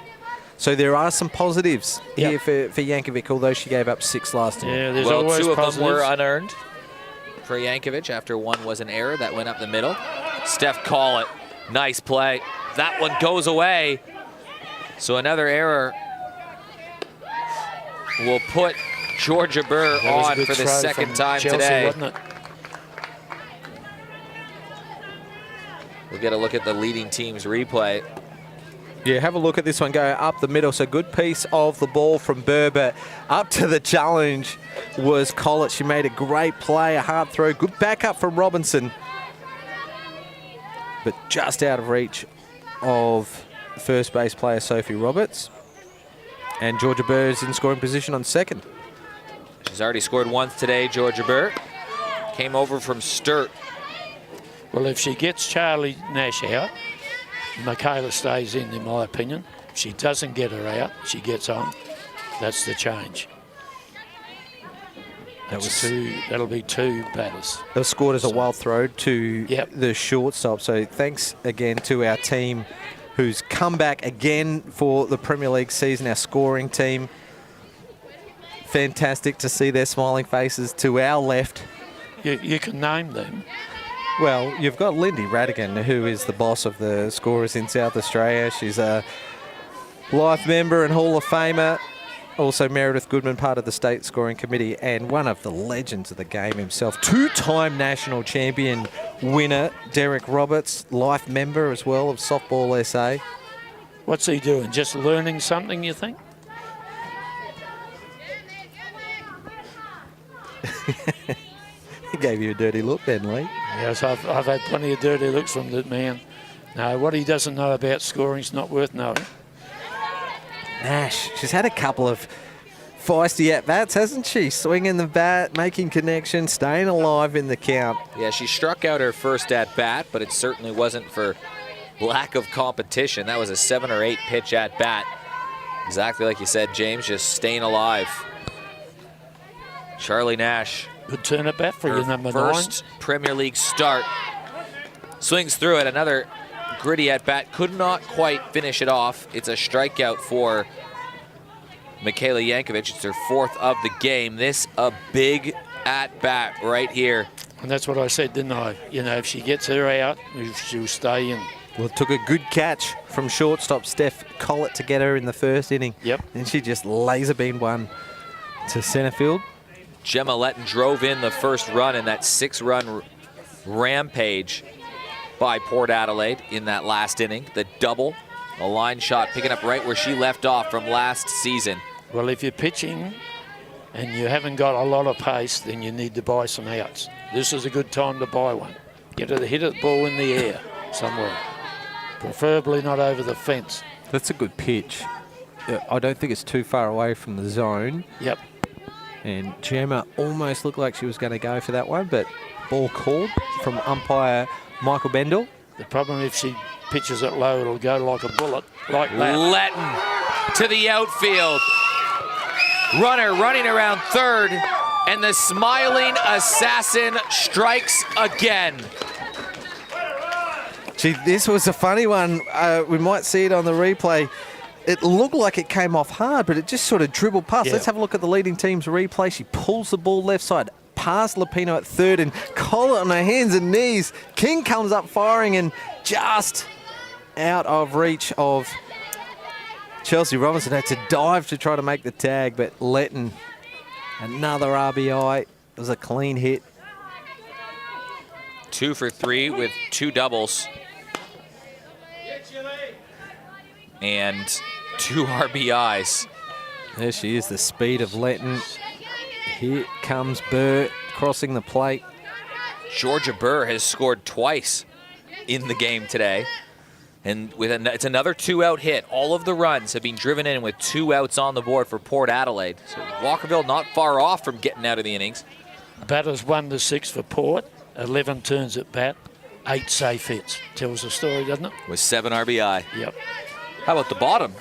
So there are some positives here for Yankovic, although she gave up 6 last time. Yeah, there's always 2 of positives. them were unearned for Yankovic after 1 was an error that went up the middle. Steph Collett, nice play. That one goes away. So another error will put Georgia Burr on for the second time Chelsea, today. Wasn't it? We'll get a look at the leading team's replay. Yeah, have a look at this one go up the middle. So good piece of the ball from Burr, but up to the challenge was Collett. She made a great play, a hard throw. Good backup from Robinson, but just out of reach of first base player Sophie Roberts. And Georgia Burr is in scoring position on second. She's already scored once today, Georgia Burr. Came over from Sturt. Well, if she gets Charlie Nash out, Michaela stays in my opinion. If she doesn't get her out, she gets on. That's the change. That'll be 2 batters. It was scored as a wild throw to Yep. the shortstop. So thanks again to our team who's come back again for the Premier League season, our scoring team. Fantastic to see their smiling faces to our left. You can name them. Well, you've got Lindy Radigan, who is the boss of the scorers in South Australia. She's a life member and Hall of Famer. Also Meredith Goodman, part of the State Scoring Committee, and one of the legends of the game himself. 2-time national champion winner, Derek Roberts, life member as well of Softball SA. What's he doing? Just learning something, you think? He gave you a dirty look then, Lee. Yes, I've had plenty of dirty looks from that man. No, what he doesn't know about scoring is not worth knowing. Nash, she's had a couple of feisty at-bats, hasn't she? Swinging the bat, making connection, staying alive in the count. Yeah, she struck out her first at-bat, but it certainly wasn't for lack of competition. That was a 7 or 8 pitch at-bat. Exactly like you said, James, just staying alive. Charlie Nash. Good turn at bat for her your number 9. First Premier League start. Swings through it, another gritty at-bat. Could not quite finish it off. It's a strikeout for Michaela Yankovic. It's her 4th of the game. This a big at-bat right here. And that's what I said, didn't I? You know, if she gets her out, she'll stay in. Well, it took a good catch from shortstop Steph Collett to get her in the first inning. Yep. And she just laser beamed one to centre field. Gemma Letton drove in the first run in that 6-run rampage by Port Adelaide in that last inning. The double, a line shot, picking up right where she left off from last season. Well, if you're pitching and you haven't got a lot of pace, then you need to buy some outs. This is a good time to buy one. Get her to hit the ball in the air somewhere, preferably not over the fence. That's a good pitch. I don't think it's too far away from the zone. Yep. And Gemma almost looked like she was going to go for that one, but ball called from umpire Michael Bendel. The problem, if she pitches it low, it'll go like a bullet, like that. Letton to the outfield. Runner running around third, and the smiling assassin strikes again. Gee, this was a funny one. We might see it on the replay. It looked like it came off hard, but it just sort of dribbled past. Yeah. Let's have a look at the leading team's replay. She pulls the ball left side, past Lupino at third, and Collett on her hands and knees. King comes up firing and just out of reach of Chelsea Robinson. Had to dive to try to make the tag, but Letton, another RBI. It was a clean hit. 2 for 3 with 2 doubles. And 2 RBIs. There she is, the speed of Letton. Here comes Burr crossing the plate. Georgia Burr has scored twice in the game today. And it's another 2-out hit. All of the runs have been driven in with 2 outs on the board for Port Adelaide. So Walkerville not far off from getting out of the innings. Batters 1 to 6 for Port, 11 turns at bat, 8 safe hits. Tells the story, doesn't it? With 7 RBI. Yep. How about the bottom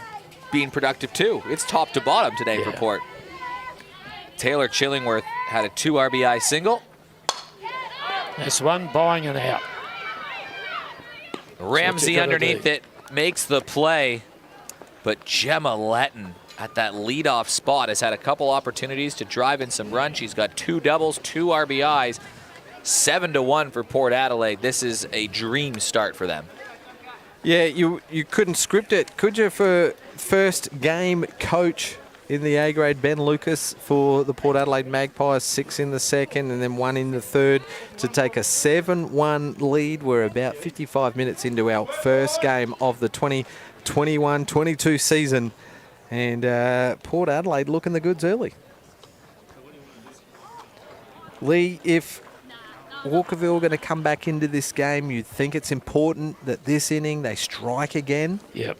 being productive too? It's top to bottom today for Port. Taylor Chillingworth had a 2 RBI single. That's one buying it out. Ramsey underneath it makes the play, but Gemma Letton at that leadoff spot has had a couple opportunities to drive in some runs. She's got 2 doubles, 2 RBIs, 7-1 for Port Adelaide. This is a dream start for them. Yeah, you couldn't script it, could you, for first game coach in the A grade, Ben Lucas, for the Port Adelaide Magpies, 6 in the second and then 1 in the third to take a 7-1 lead. We're about 55 minutes into our first game of the 2021-22 season, and Port Adelaide looking the goods early. Lee, if Walkerville going to come back into this game, you'd think it's important that this inning they strike again. Yep.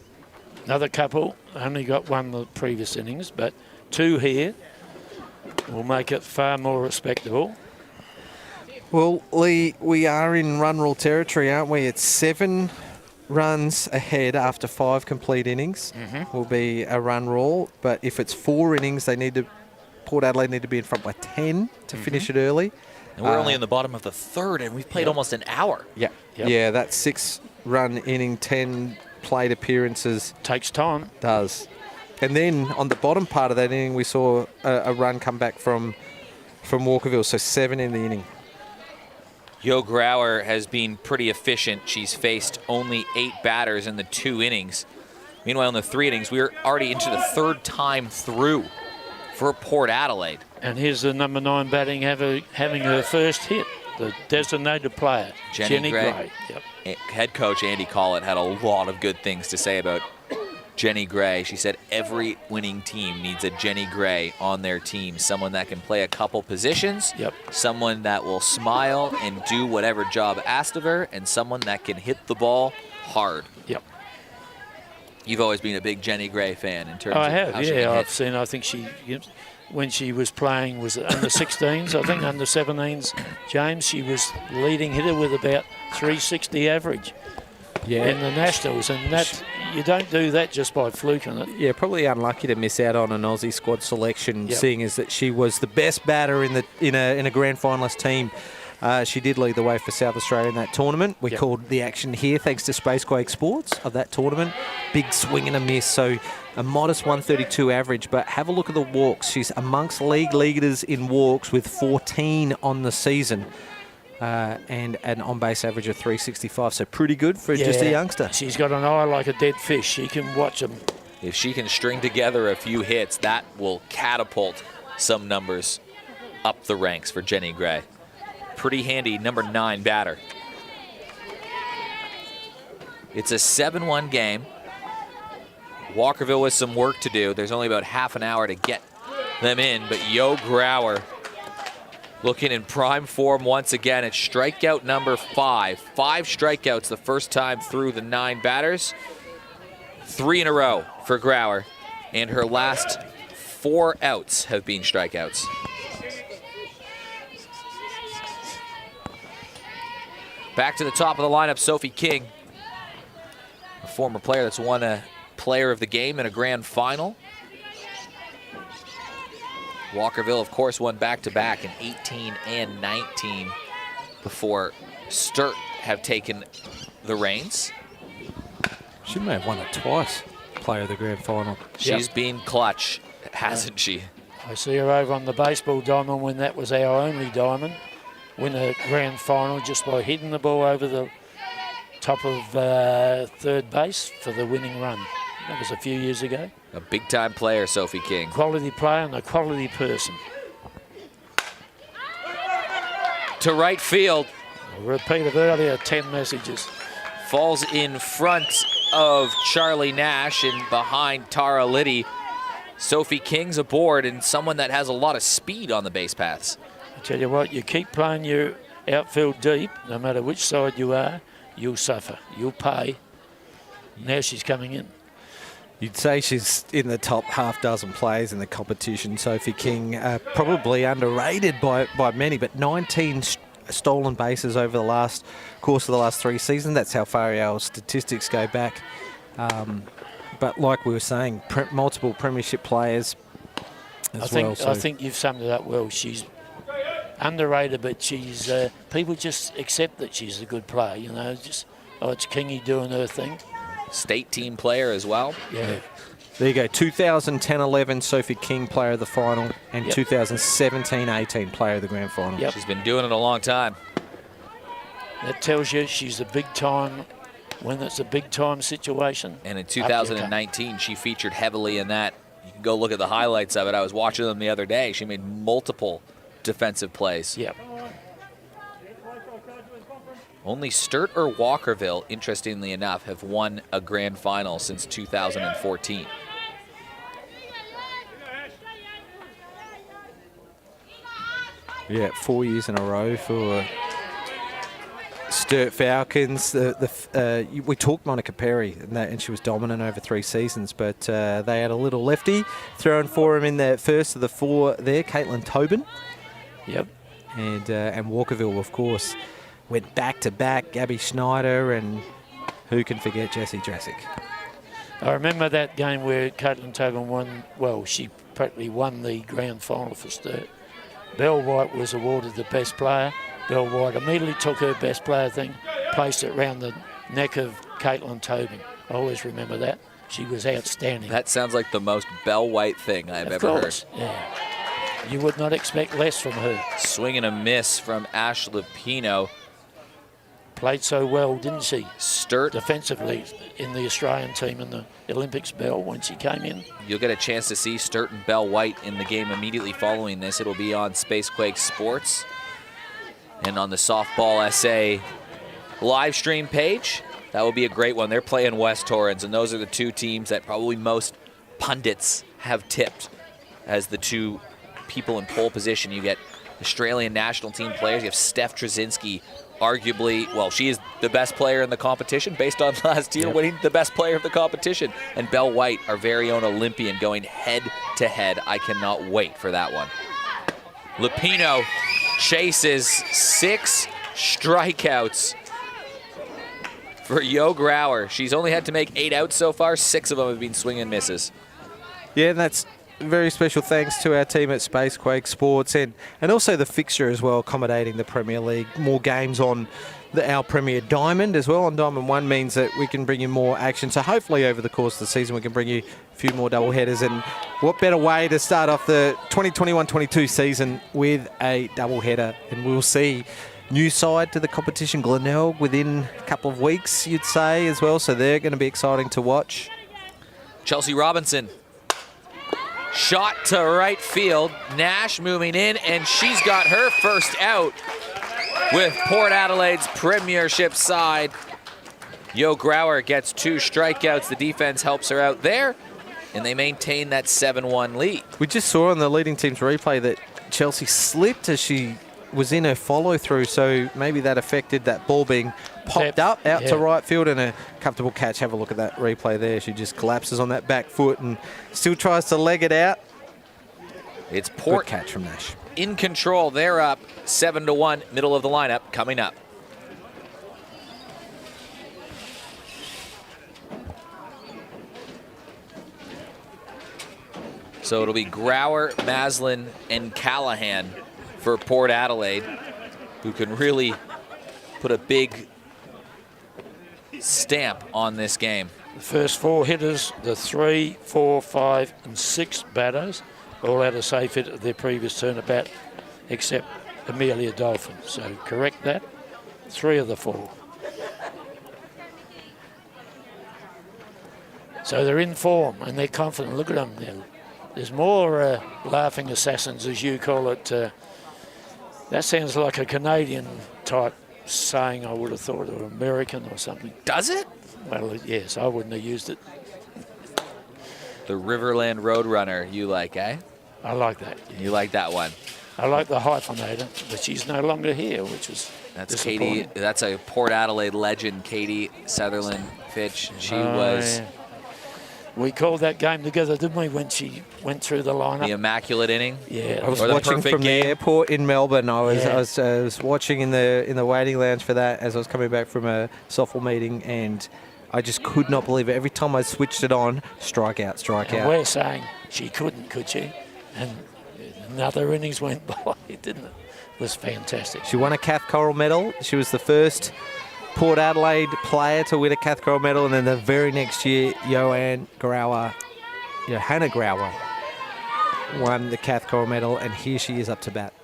Another couple, only got 1 the previous innings, but 2 here will make it far more respectable. Well, Lee, we are in run rule territory, aren't we? It's 7 runs ahead after 5 complete innings will be a run rule, but if it's 4 innings, they need to Port Adelaide need to be in front by 10 to finish it early. And we're only in the bottom of the third, and we've played almost an hour. Yeah. Yeah, that 6-run inning, 10 plate appearances. Takes time. Does. And then on the bottom part of that inning, we saw a run come back from Walkerville, so 7 in the inning. Yo Grauer has been pretty efficient. She's faced only 8 batters in the 2 innings. Meanwhile, in the 3 innings, we're already into the 3rd time through for Port Adelaide. And here's the number 9 batting, having her first hit, the designated player, Jenny Gray. Yep. Head coach Andy Collett had a lot of good things to say about Jenny Gray. She said every winning team needs a Jenny Gray on their team, someone that can play a couple positions, someone that will smile and do whatever job asked of her, and someone that can hit the ball hard. Yep. You've always been a big Jenny Gray fan in terms I of have, how she can hit. I've seen, I think she, when she was playing, was it under 16s, I think, under 17s, James, she was leading hitter with about 360 average in the Nationals, and that you don't do that just by fluking it. Yeah, probably unlucky to miss out on an Aussie squad selection, seeing as that she was the best batter in a grand finalist team. She did lead the way for South Australia in that tournament. We called the action here thanks to Spacequake Sports of that tournament. Big swing and a miss, so a modest 132 average, but have a look at the walks. She's amongst league leaders in walks with 14 on the season. And an on-base average of 365, so pretty good for just a youngster. She's got an eye like a dead fish. She can watch them. If she can string together a few hits, that will catapult some numbers up the ranks for Jenny Gray. Pretty handy number 9 batter. It's a 7-1 game. Walkerville with some work to do. There's only about half an hour to get them in, but Yo Grauer looking in prime form once again at strikeout number 5. 5 strikeouts the first time through the 9 batters. 3 in a row for Grauer, and her last 4 outs have been strikeouts. Back to the top of the lineup, Sophie King, a former player that's won a player of the game in a grand final. Walkerville, of course, won back-to-back in 18 and 19 before Sturt have taken the reins. She may have won it twice, player of the grand final. She's been clutch, hasn't she? I see her over on the baseball diamond when that was our only diamond. Win a grand final just by hitting the ball over the top of third base for the winning run. That was a few years ago. A big-time player, Sophie King. Quality player and a quality person. To right field. A repeat of earlier 10 messages. Falls in front of Charlie Nash and behind Tara Liddy. Sophie King's aboard, and someone that has a lot of speed on the base paths. I tell you what, you keep playing your outfield deep, no matter which side you are, you'll suffer. You'll pay. Now she's coming in. You'd say she's in the top half dozen players in the competition, Sophie King. Probably underrated by many, but 19 stolen bases over the course of the last 3 seasons. That's how far our statistics go back. But like we were saying, multiple premiership players as well. I think you've summed it up well. She's underrated, but she's people just accept that she's a good player. You know, just it's Kingy doing her thing. State team player as well. Yeah. There you go. 2010-11 Sophie King player of the final, and 2017-18 player of the grand final. Yep. She's been doing it a long time. That tells you she's a big time when it's a big time situation. And in 2019, she featured heavily in that. You can go look at the highlights of it. I was watching them the other day. She made multiple defensive plays. Yep. Only Sturt or Walkerville, interestingly enough, have won a grand final since 2014. Yeah, 4 years in a row for Sturt Falcons. We talked Monica Perry, and she was dominant over 3 seasons, but they had a little lefty thrown for him in the first of the 4 there, Caitlin Tobin. Yep. And Walkerville, of course, went back-to-back, Gabby Schneider, and who can forget Jessie Drassic? I remember that game where Caitlin Tobin won. Well, she practically won the grand final for Sturt. Belle White was awarded the best player. Belle White immediately took her best player thing, placed it round the neck of Caitlin Tobin. I always remember that. She was outstanding. That sounds like the most Belle White thing I've ever heard. Yeah. You would not expect less from her. Swing and a miss from Ash Lupino. Played so well, didn't she? Sturt. Defensively in the Australian team in the Olympics, Belle, when she came in. You'll get a chance to see Sturt and Belle White in the game immediately following this. It'll be on Spacequake Sports and on the Softball SA live stream page. That will be a great one. They're playing West Torrens, and those are the two teams that probably most pundits have tipped as the two people in pole position. You get Australian national team players. You have Steph Trzynski, arguably, well, she is the best player in the competition based on last year, winning the best player of the competition. And Belle White, our very own Olympian, going head-to-head. I cannot wait for that one. Lupino chases 6 strikeouts for Yo Grauer. She's only had to make 8 outs so far. 6 of them have been swing and misses. Yeah, and that's very special thanks to our team at Spacequake Sports and also the fixture as well, accommodating the Premier League. More games on our Premier Diamond as well. On Diamond 1 means that we can bring you more action. So hopefully over the course of the season we can bring you a few more double headers. And what better way to start off the 2021-22 season with a double header. And we'll see new side to the competition, Glenelg, within a couple of weeks, you'd say, as well. So they're going to be exciting to watch. Chelsea Robinson. Shot to right field. Nash moving in, and she's got her first out with Port Adelaide's premiership side. Yo Grauer gets 2 strikeouts. The defense helps her out there, and they maintain that 7-1 lead. We just saw on the leading team's replay that Chelsea slipped as she was in her follow-through, so maybe that affected that ball being popped up out to right field, and a comfortable catch. Have a look at that replay there. She just collapses on that back foot and still tries to leg it out. It's Port Good catch from Nash. in control. They're up 7-1, middle of the lineup coming up. So it'll be Grauer, Maslin, and Callahan for Port Adelaide, who can really put a big stamp on this game. The first 4 hitters, the 3, 4, 5, and 6 batters, all had a safe hit at their previous turn of bat, except Amelia Dolphin. So correct that. 3 of the 4. So they're in form and they're confident. Look at them. There's more laughing assassins, as you call it. That sounds like a Canadian type saying, I would have thought, or American or something. Does it? Well, yes, I wouldn't have used it. The Riverland Roadrunner, you like, eh? I like that. Yeah. You like that one. I like the hyphenator, but she's no longer here, which is That's Katie. That's a Port Adelaide legend, Katie Sutherland Fitch. She was... Yeah. We called that game together, didn't we, when she went through the lineup? The immaculate inning. Yeah. I was Or the watching perfect from game. the airport in Melbourne. I was watching in the waiting lounge for that as I was coming back from a softball meeting, and I just could not believe it. Every time I switched it on, strikeout, strikeout. And we're saying she couldn't, could she? And another innings went by, didn't it? It was fantastic. She won a Kath Coral medal. She was the first Port Adelaide player to win a Kath Coral medal, and then the very next year, Johanna Grauer won the Kath Coral medal, and here she is up to bat.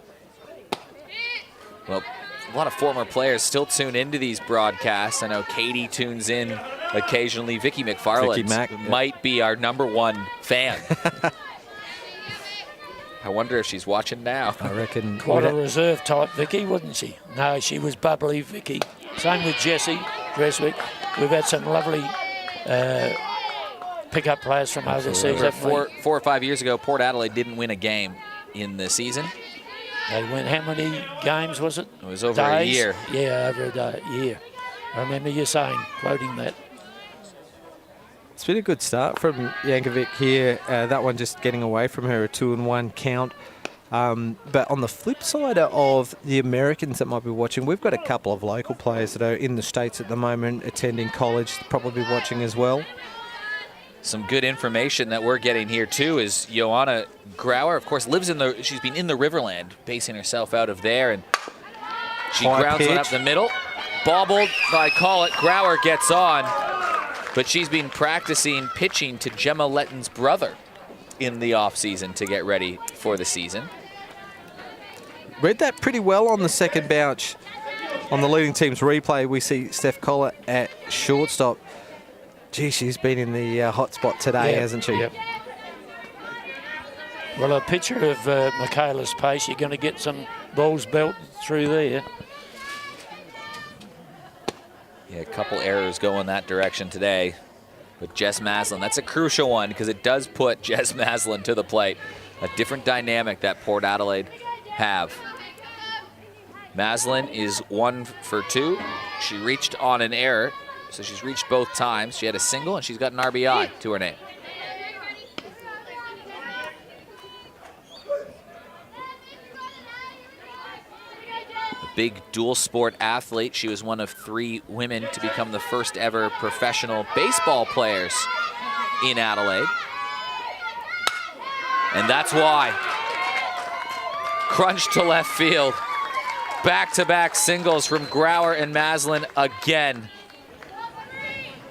Well, a lot of former players still tune into these broadcasts. I know Katie tunes in occasionally. Vicky McFarland might be our #1 fan. I wonder if she's watching now. I reckon. Quite a reserve type, Vicky, wasn't she? No, she was bubbly, Vicky. Same with Jessie Dreswick. We've had some lovely pickup players from overseas. 4 or 5 years ago, Port Adelaide didn't win a game in the season. They went, how many games was it? It was over a year. Yeah, over a year. I remember you saying, quoting that. It's been a good start from Yankovic here. That one just getting away from her, a 2-1 count. But on the flip side of the Americans that might be watching, we've got a couple of local players that are in the States at the moment, attending college, probably watching as well. Some good information that we're getting here too is Joanna Grauer, of course, she's been in the Riverland, basing herself out of there, and she grounds one up the middle. Bobbled by Collett. Grauer gets on, but she's been practicing pitching to Gemma Letton's brother in the offseason to get ready for the season. Read that pretty well on the second bounce. On the leading team's replay, we see Steph Collett at shortstop. Gee, she's been in the hot spot today, hasn't she? Yep. Well, a picture of Michaela's pace, you're going to get some balls belted through there. Yeah, a couple errors going that direction today with Jess Maslin. That's a crucial one because it does put Jess Maslin to the plate. A different dynamic that Port Adelaide have. Maslin is 1 for 2. She reached on an error, so she's reached both times. She had a single and she's got an RBI to her name. Big dual sport athlete. She was one of 3 women to become the first ever professional baseball players in Adelaide. And that's why. Crunch to left field. Back-to-back singles from Grauer and Maslin again.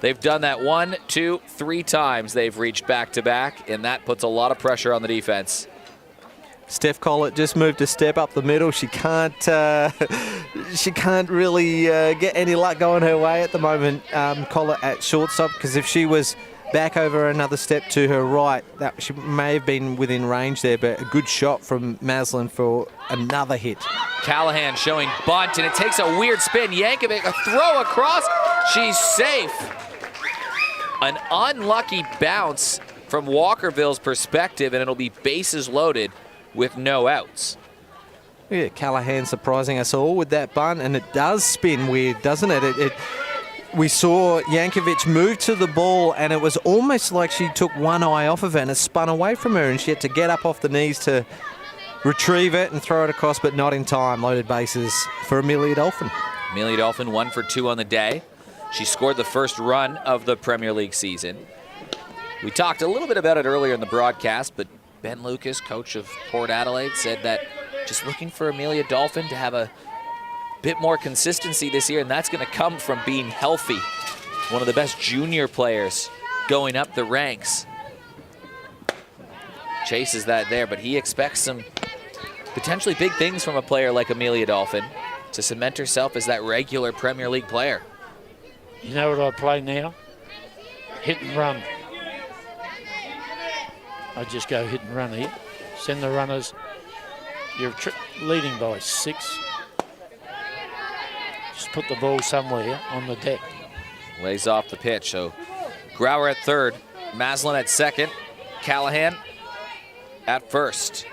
They've done that 1, 2, 3 times. They've reached back-to-back, and that puts a lot of pressure on the defense. Steph Collett just moved a step up the middle. She can't really get any luck going her way at the moment, Collett at shortstop, because if she was back over another step to her right, that she may have been within range there, but a good shot from Maslin for another hit. Callahan showing bunt, and it takes a weird spin. Yankovic, a throw across. She's safe. An unlucky bounce from Walkerville's perspective, and it'll be bases loaded with no outs. Yeah, Callahan surprising us all with that bunt, and it does spin weird, doesn't it? We saw Yankovic move to the ball, and it was almost like she took one eye off of it, and it spun away from her, and she had to get up off the knees to retrieve it and throw it across, but not in time. Loaded bases for Amelia Dolphin. Amelia Dolphin 1 for 2 on the day. She scored the first run of the Premier League season. We talked a little bit about it earlier in the broadcast, but Ben Lucas, coach of Port Adelaide, said that just looking for Amelia Dolphin to have a bit more consistency this year, and that's going to come from being healthy. One of the best junior players going up the ranks. Chases that there, but he expects some potentially big things from a player like Amelia Dolphin to cement herself as that regular Premier League player. You know what I play now? Hit and run. I just go hit and run here. Send the runners. You're leading by 6. Just put the ball somewhere on the deck. Lays off the pitch, so Grauer at third, Maslin at second, Callahan at first.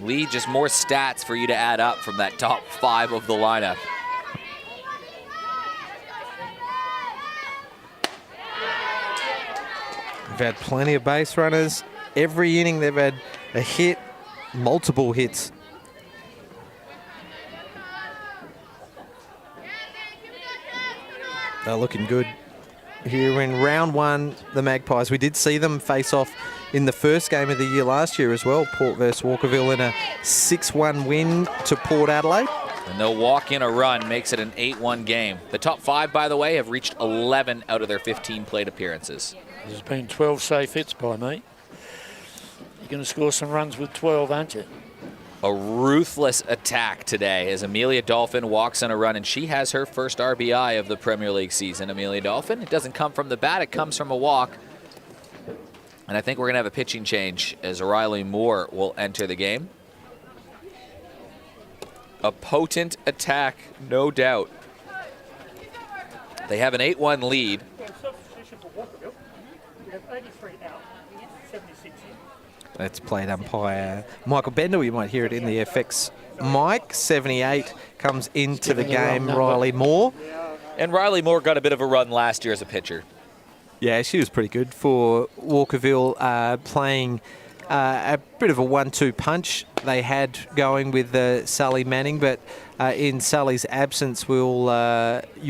Lee, just more stats for you to add up from that top 5 of the lineup. They've had plenty of base runners. Every inning they've had a hit, multiple hits. They're looking good here in round 1, the Magpies. We did see them face off in the first game of the year last year as well, Port versus Walkerville, in a 6-1 win to Port Adelaide. And they'll walk in a run, makes it an 8-1 game. The top 5, by the way, have reached 11 out of their 15 plate appearances. There's been 12 safe hits by me. You're going to score some runs with 12, aren't you? A ruthless attack today as Amelia Dolphin walks on a run, and she has her first RBI of the Premier League season. Amelia Dolphin, it doesn't come from the bat, it comes from a walk. And I think we're going to have a pitching change as Riley Moore will enter the game. A potent attack, no doubt. They have an 8-1 lead. That's plate umpire Michael Bendel. You might hear it in the FX mic. 78 comes into the game, Riley Moore. And Riley Moore got a bit of a run last year as a pitcher. Yeah, she was pretty good for Walkerville, playing a bit of a 1-2 punch they had going with Sally Manning, but in Sally's absence, you'll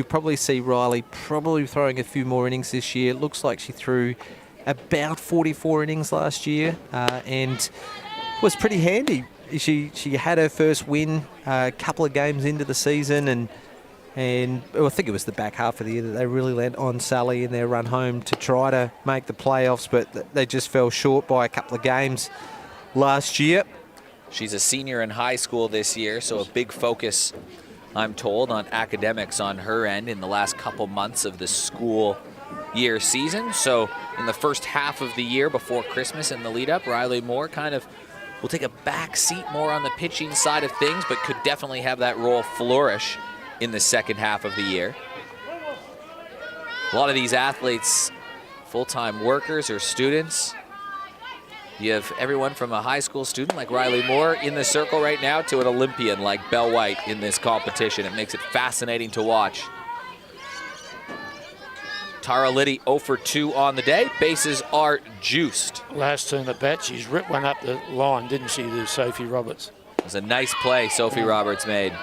probably see Riley probably throwing a few more innings this year. It looks like she threw about 44 innings last year and was pretty handy. She had her first win a couple of games into the season, and I think it was the back half of the year that they really lent on Sally in their run home to try to make the playoffs, but they just fell short by a couple of games last year. She's a senior in high school this year, so a big focus, I'm told, on academics on her end in the last couple months of the school year season. So in the first half of the year before Christmas and the lead up, Riley Moore kind of will take a back seat more on the pitching side of things, but could definitely have that role flourish in the second half of the year. A lot of these athletes, full-time workers or students. You have everyone from a high school student like Riley Moore in the circle right now to an Olympian like Belle White in this competition. It makes it fascinating to watch. Tara Liddy 0 for 2 on the day. Bases are juiced. Last turn at bat, she's ripped one up the line, didn't she, to Sophie Roberts? It was a nice play Sophie Roberts made.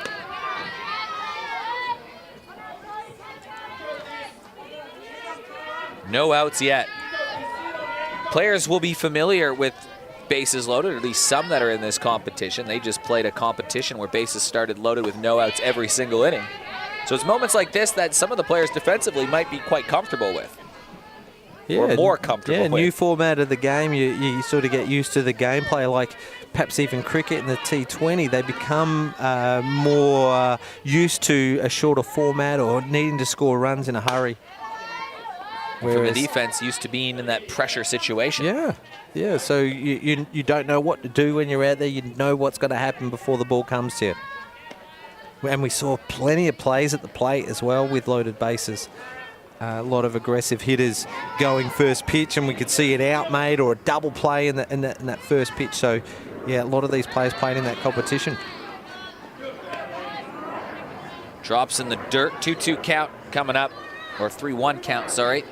No outs yet. Players will be familiar with bases loaded, or at least some that are in this competition. They just played a competition where bases started loaded with no outs every single inning. So it's moments like this that some of the players defensively might be quite comfortable with. Or more comfortable with. New format of the game. You sort of get used to the gameplay, like perhaps even cricket in the T20. They become more used to a shorter format or needing to score runs in a hurry. Whereas, from the defense used to being in that pressure situation. Yeah. So you don't know what to do when you're out there. You know what's going to happen before the ball comes to you. And we saw plenty of plays at the plate as well with loaded bases. A lot of aggressive hitters going first pitch, and we could see an out made or a double play in that first pitch. So, yeah, a lot of these players played in that competition. Drops in the dirt. 2-2 count coming up, or 3-1 count, sorry.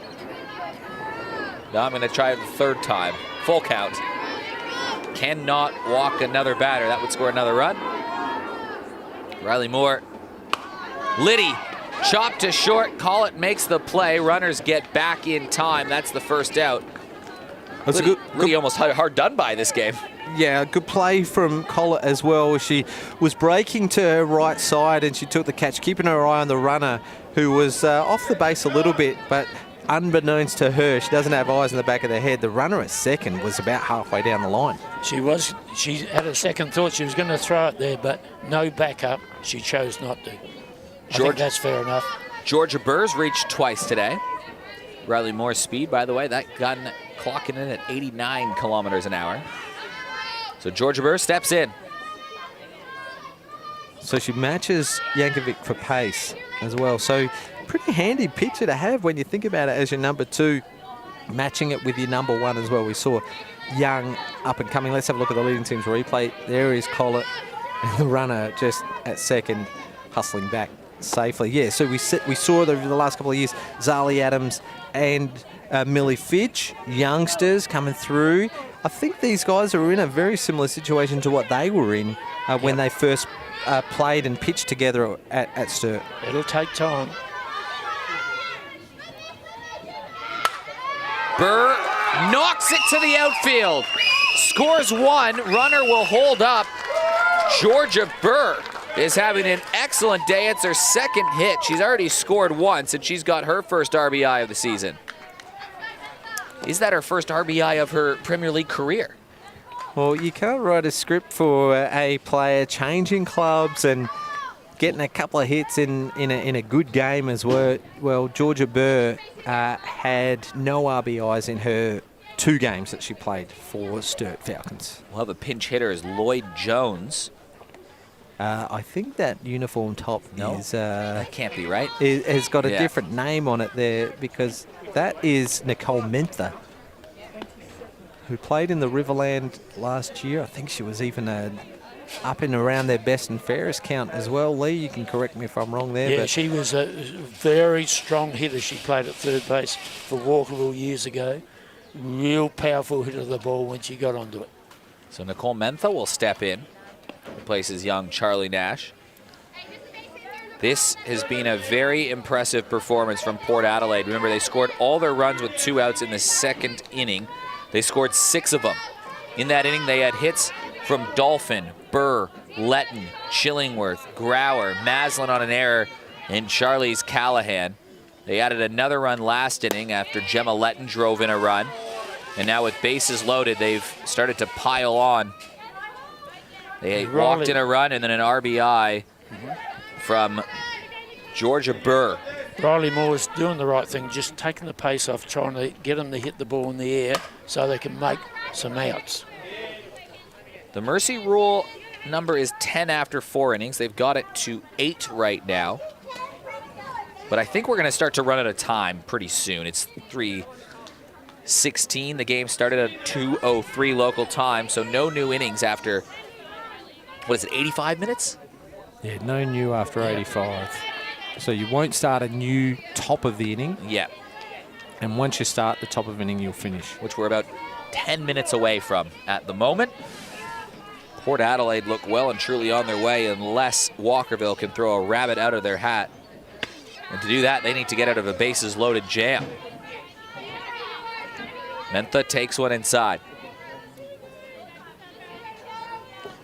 Now I'm going to try it the third time. Full count. Cannot walk another batter. That would score another run. Riley Moore. Liddy. Chop to short. Collett makes the play. Runners get back in time. That's the first out. That's Liddy almost hard done by this game. Yeah, good play from Collett as well. She was breaking to her right side and she took the catch, keeping her eye on the runner who was off the base a little bit, but unbeknownst to her, she doesn't have eyes in the back of the head. The runner at second was about halfway down the line. She had a second thought she was going to throw it there, but no backup. She chose not to. I think that's fair enough. Georgia Burrs reached twice today. Riley Moore's speed, by the way, that gun clocking in at 89 kilometers an hour. So Georgia Burrs steps in. So she matches Yankovic for pace as well. So pretty handy pitcher to have when you think about it as your number 2, matching it with your number 1 as well. We saw young, up and coming. Let's have a look at the leading team's replay. There is Collett, and the runner just at second, hustling back safely. Yeah, so we saw over the last couple of years, Zali Adams and Millie Fitch, youngsters coming through. I think these guys are in a very similar situation to what they were in when they first played and pitched together at Sturt. It'll take time. Burr knocks it to the outfield. Scores 1. Runner will hold up. Georgia Burr is having an excellent day. It's her second hit. She's already scored once, and she's got her first RBI of the season. Is that her first RBI of her Premier League career? Well, you can't write a script for a player changing clubs and getting a couple of hits in a good game as well. Well, Georgia Burr had no RBIs in her 2 games that she played for Sturt Falcons. We'll have a pinch hitter as Lloyd Jones. I think that uniform top is... that can't be right. Has got a different name on it there, because that is Nicole Mentha, who played in the Riverland last year. I think she was even up and around their best and fairest count as well. Lee, you can correct me if I'm wrong there. Yeah, but she was a very strong hitter. She played at third base for Walkerville years ago. Real powerful hit of the ball when she got onto it. So Nicole Mentha will step in, replaces young Charlie Nash. This has been a very impressive performance from Port Adelaide. Remember, they scored all their runs with 2 outs in the second inning. They scored 6 of them. In that inning, they had hits from Dolphin, Burr, Letton, Chillingworth, Grauer, Maslin on an error, and Charlie's Callahan. They added another run last inning after Gemma Letton drove in a run. And now with bases loaded, they've started to pile on. They walked in a run and then an RBI from Georgia Burr. Riley Moore's doing the right thing, just taking the pace off, trying to get them to hit the ball in the air so they can make some outs. The Mercy rule number is 10 after 4 innings. They've got it to 8 right now. But I think we're going to start to run out of time pretty soon. It's 3:16. The game started at 2:03 local time, so no new innings after, what is it, 85 minutes? Yeah, no new after 85. So you won't start a new top of the inning. Yeah. And once you start the top of inning, you'll finish. Which we're about 10 minutes away from at the moment. Port Adelaide look well and truly on their way unless Walkerville can throw a rabbit out of their hat. And to do that, they need to get out of a bases-loaded jam. Mentha takes one inside.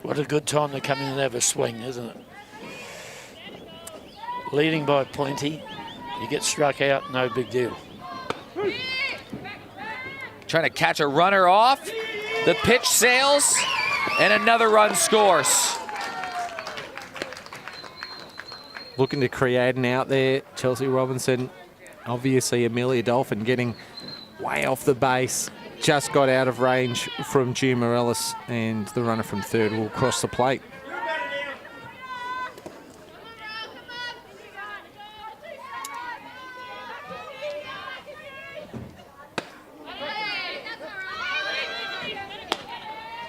What a good time to come in and have a swing, isn't it? Leading by plenty. You get struck out, no big deal. Trying to catch a runner off. The pitch sails, and another run scores. Looking to create an out there, Chelsea Robinson. Obviously, Amelia Dolphin getting way off the base. Just got out of range from Gia Morales, and the runner from third will cross the plate.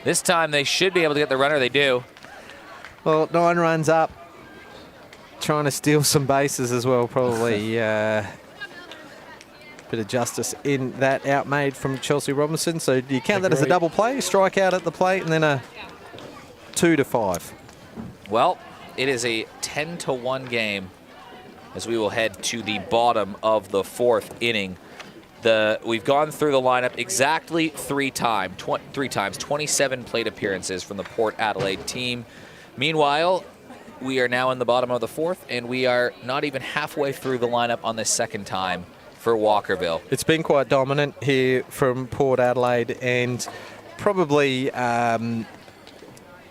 This time they should be able to get the runner. They do. Well, 9 runs up. Trying to steal some bases as well, probably. Bit of justice in that out made from Chelsea Robinson. So do you count that as a double play? Strike out at the plate and then a 2-5. Well, it is a 10-1 game as we will head to the bottom of the 4th inning. We've gone through the lineup exactly 3 times, 27 plate appearances from the Port Adelaide team. Meanwhile, we are now in the bottom of the 4th, and we are not even halfway through the lineup on this second time for Walkerville. It's been quite dominant here from Port Adelaide, and probably,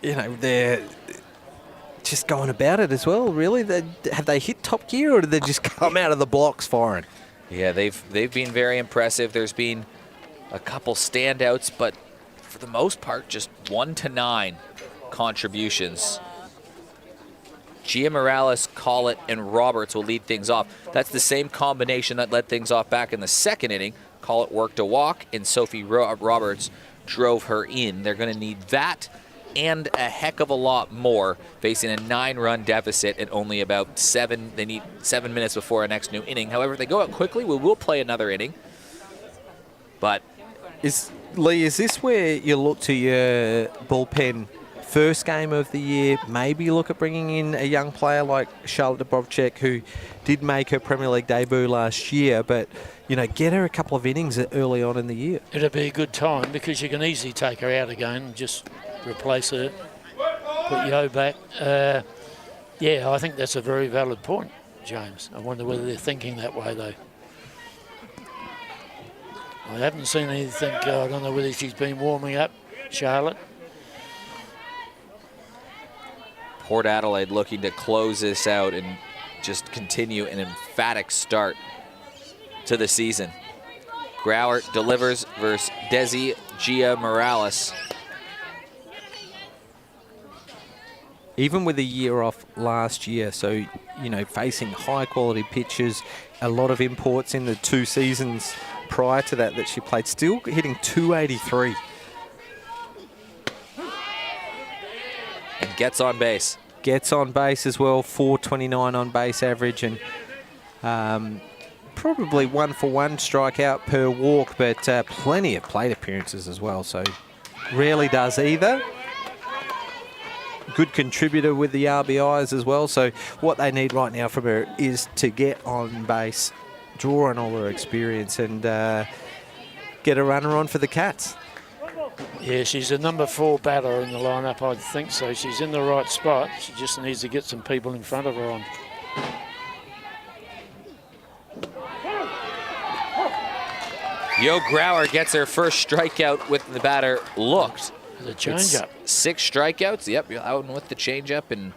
they're just going about it as well, really. Have they hit top gear, or did they just come out of the blocks firing? Yeah, they've been very impressive. There's been a couple standouts, but for the most part, just 1 to 9 contributions. Gia Morales, Collett, and Roberts will lead things off. That's the same combination that led things off back in the second inning. Collett worked a walk, and Sophie Roberts drove her in. They're going to need that and a heck of a lot more, facing a 9-run deficit at only about 7. They need 7 minutes before our next new inning. However, if they go out quickly, we will play another inning. But Lee, is this where you look to your bullpen first game of the year, maybe look at bringing in a young player like Charlotte Dubrovcek, who did make her Premier League debut last year, but, get her a couple of innings early on in the year? It'll be a good time because you can easily take her out again and just replace her, put Yo back. Yeah, I think that's a very valid point, James. I wonder whether they're thinking that way, though. I haven't seen anything. I don't know whether she's been warming up, Charlotte. Port Adelaide looking to close this out and just continue an emphatic start to the season. Grauer delivers versus Desi Gia Morales. Even with a year off last year, so, facing high-quality pitches, a lot of imports in the 2 seasons prior to that she played, still hitting 283. And gets on base. Gets on base as well, 429 on base average, and probably 1-for-1 strikeout per walk, but plenty of plate appearances as well, so rarely does either. Good contributor with the RBIs as well. So what they need right now from her is to get on base, draw on all her experience, and get a runner on for the Cats. Yeah, she's a number 4 batter in the lineup, I think so. She's in the right spot. She just needs to get some people in front of her on. Yo Grauer gets her first strikeout with the batter looked. The changeup. 6 strikeouts. Yep, out with the changeup, and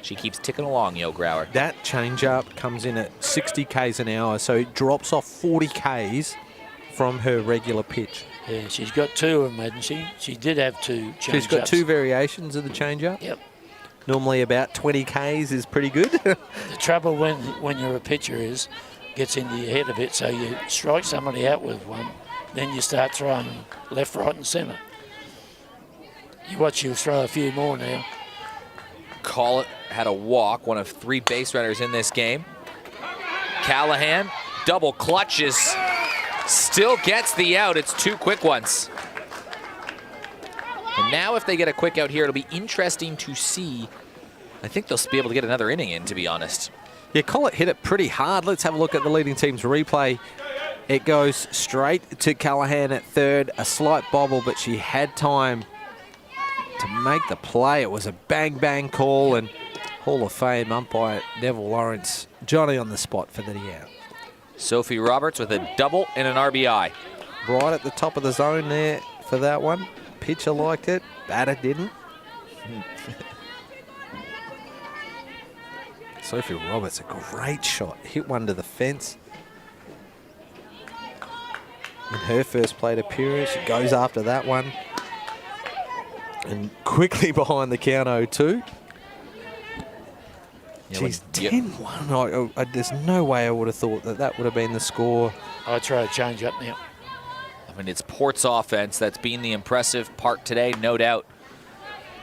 she keeps ticking along, Yo Grauer. That changeup comes in at 60 Ks an hour, so it drops off 40 Ks from her regular pitch. Yeah, she's got 2 of them, hadn't she? She did have 2 changeups. She's got 2 variations of the changeup. Yep. Normally about 20 Ks is pretty good. The trouble when you're a pitcher is gets into your head a bit, so you strike somebody out with one, then you start throwing them left, right and centre. You watch, you'll throw a few more now. Collett had a walk, one of 3 base runners in this game. Callahan, double clutches, still gets the out. It's 2 quick ones. And now if they get a quick out here, it'll be interesting to see. I think they'll be able to get another inning in, to be honest. Yeah, Collett hit it pretty hard. Let's have a look at the leading team's replay. It goes straight to Callahan at third. A slight bobble, but she had time to make the play. It was a bang-bang call, and Hall of Fame umpire Neville Lawrence, Johnny on the spot for the out. Sophie Roberts with a double and an RBI. Right at the top of the zone there for that one. Pitcher liked it, batter didn't. Sophie Roberts, a great shot. Hit one to the fence. In her first plate appearance, she goes after that one. And quickly behind the count 0-2. Yeah, She's 10-1. There's no way I would have thought that would have been the score. I'd try a change up now. I mean, it's Port's offense that's been the impressive part today, no doubt.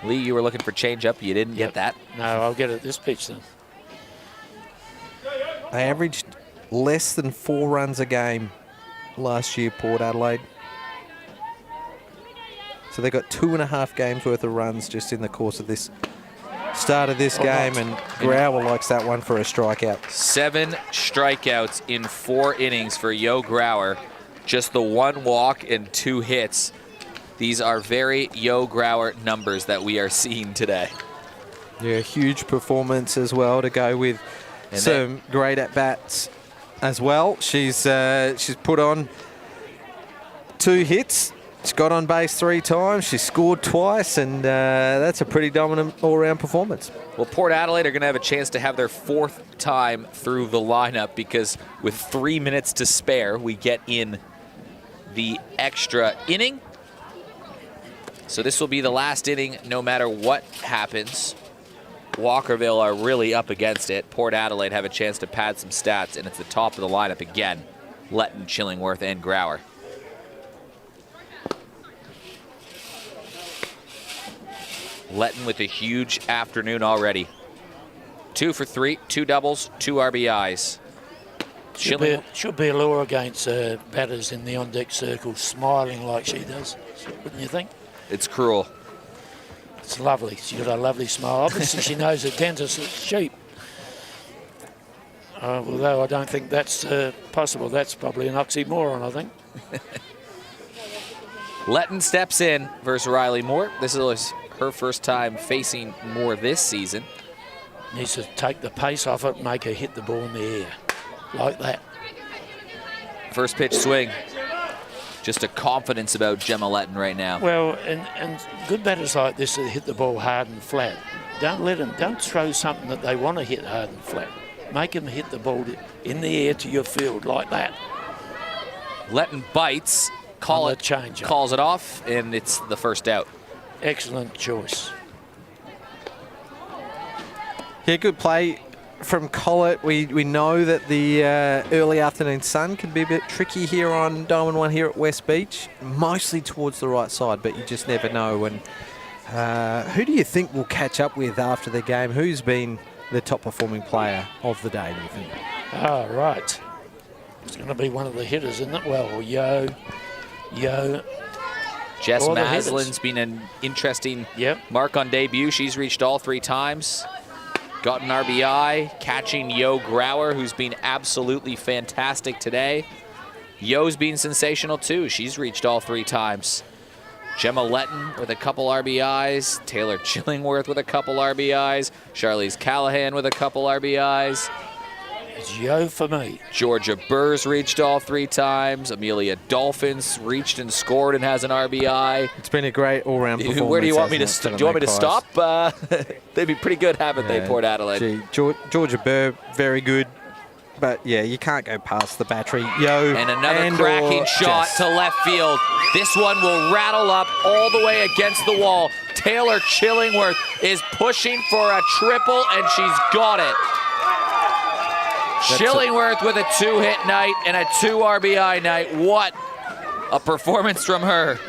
Lee, you were looking for changeup. You didn't get that. No, I'll get it this pitch then. They averaged less than 4 runs a game last year, Port Adelaide. So they got 2.5 games worth of runs just in the course of this start of this game, and Grauer likes that one for a strikeout. 7 strikeouts in 4 innings for Yo Grauer. Just the 1 walk and 2 hits. These are very Yo Grauer numbers that we are seeing today. Yeah, huge performance as well to go with And some great at-bats as well. She's put on 2 hits. She's got on base 3 times. She scored twice, and that's a pretty dominant all-round performance. Well, Port Adelaide are going to have a chance to have their 4th time through the lineup, because with 3 minutes to spare, we get in the extra inning. So this will be the last inning no matter what happens. Walkerville are really up against it. Port Adelaide have a chance to pad some stats, and it's the top of the lineup again. Letton, Chillingworth, and Grauer. Letton with a huge afternoon already. 2 for 3, 2 doubles, 2 RBIs. Should be a lure against batters in the on-deck circle, smiling like she does, wouldn't you think? It's cruel. It's lovely. She's got a lovely smile. Obviously, she knows the dentist is cheap. Although I don't think that's possible. That's probably an oxymoron, I think. Letton steps in versus Riley Moore. This is her first time facing Moore this season. Needs to take the pace off it and make her hit the ball in the air. Like that. First pitch swing. Just a confidence about Gemma Letton right now. Well, and good batters like this that hit the ball hard and flat. Don't throw something that they want to hit hard and flat. Make them hit the ball in the air to your field like that. Letton bites. Calls it off, and it's the first out. Excellent choice. Yeah, good play from Collett. We know that the early afternoon sun can be a bit tricky here on Diamond 1 here at West Beach, mostly towards the right side, but you just never know. And who do you think will catch up with after the game? Who's been the top performing player of the day, do you think? Oh, right. It's going to be one of the hitters, isn't it? Well, Yo. Jess All the Maslin's hitters. been an interesting Yep. mark on debut. She's reached all 3 times. Got an RBI, catching Yo Grauer, who's been absolutely fantastic today. Yo's been sensational too. She's reached all 3 times. Gemma Letton with a couple RBIs. Taylor Chillingworth with a couple RBIs. Charlize Callahan with a couple RBIs. It's Yo for me. Georgia Burrs reached all 3 times. Amelia Dolphins reached and scored and has an RBI. It's been a great all-round performance. Where do you want me to hasn't it, stop? for Do you the want me to Magpies? stop? They'd be pretty good, haven't they, Port Adelaide? Gee, Georgia Burr, very good. But, yeah, you can't go past the battery. Yo, And another cracking shot Jess. to left field. This one will rattle up all the way against the wall. Taylor Chillingworth is pushing for a triple, and she's got it. Chillingworth with a 2-hit night and a 2 RBI night. What a performance from her.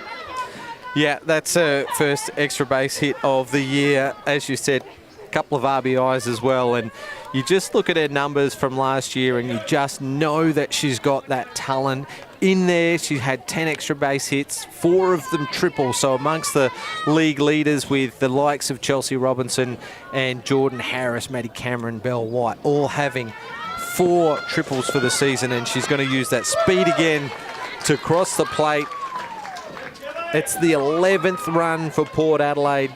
Yeah, that's her first extra base hit of the year. As you said, a couple of RBIs as well. And you just look at her numbers from last year and you just know that she's got that talent in there. She had 10 extra base hits, 4 of them triple. So amongst the league leaders with the likes of Chelsea Robinson and Jordan Harris, Maddie Cameron, Belle White, all having 4 triples for the season. And she's going to use that speed again to cross the plate. It's the 11th run for Port Adelaide.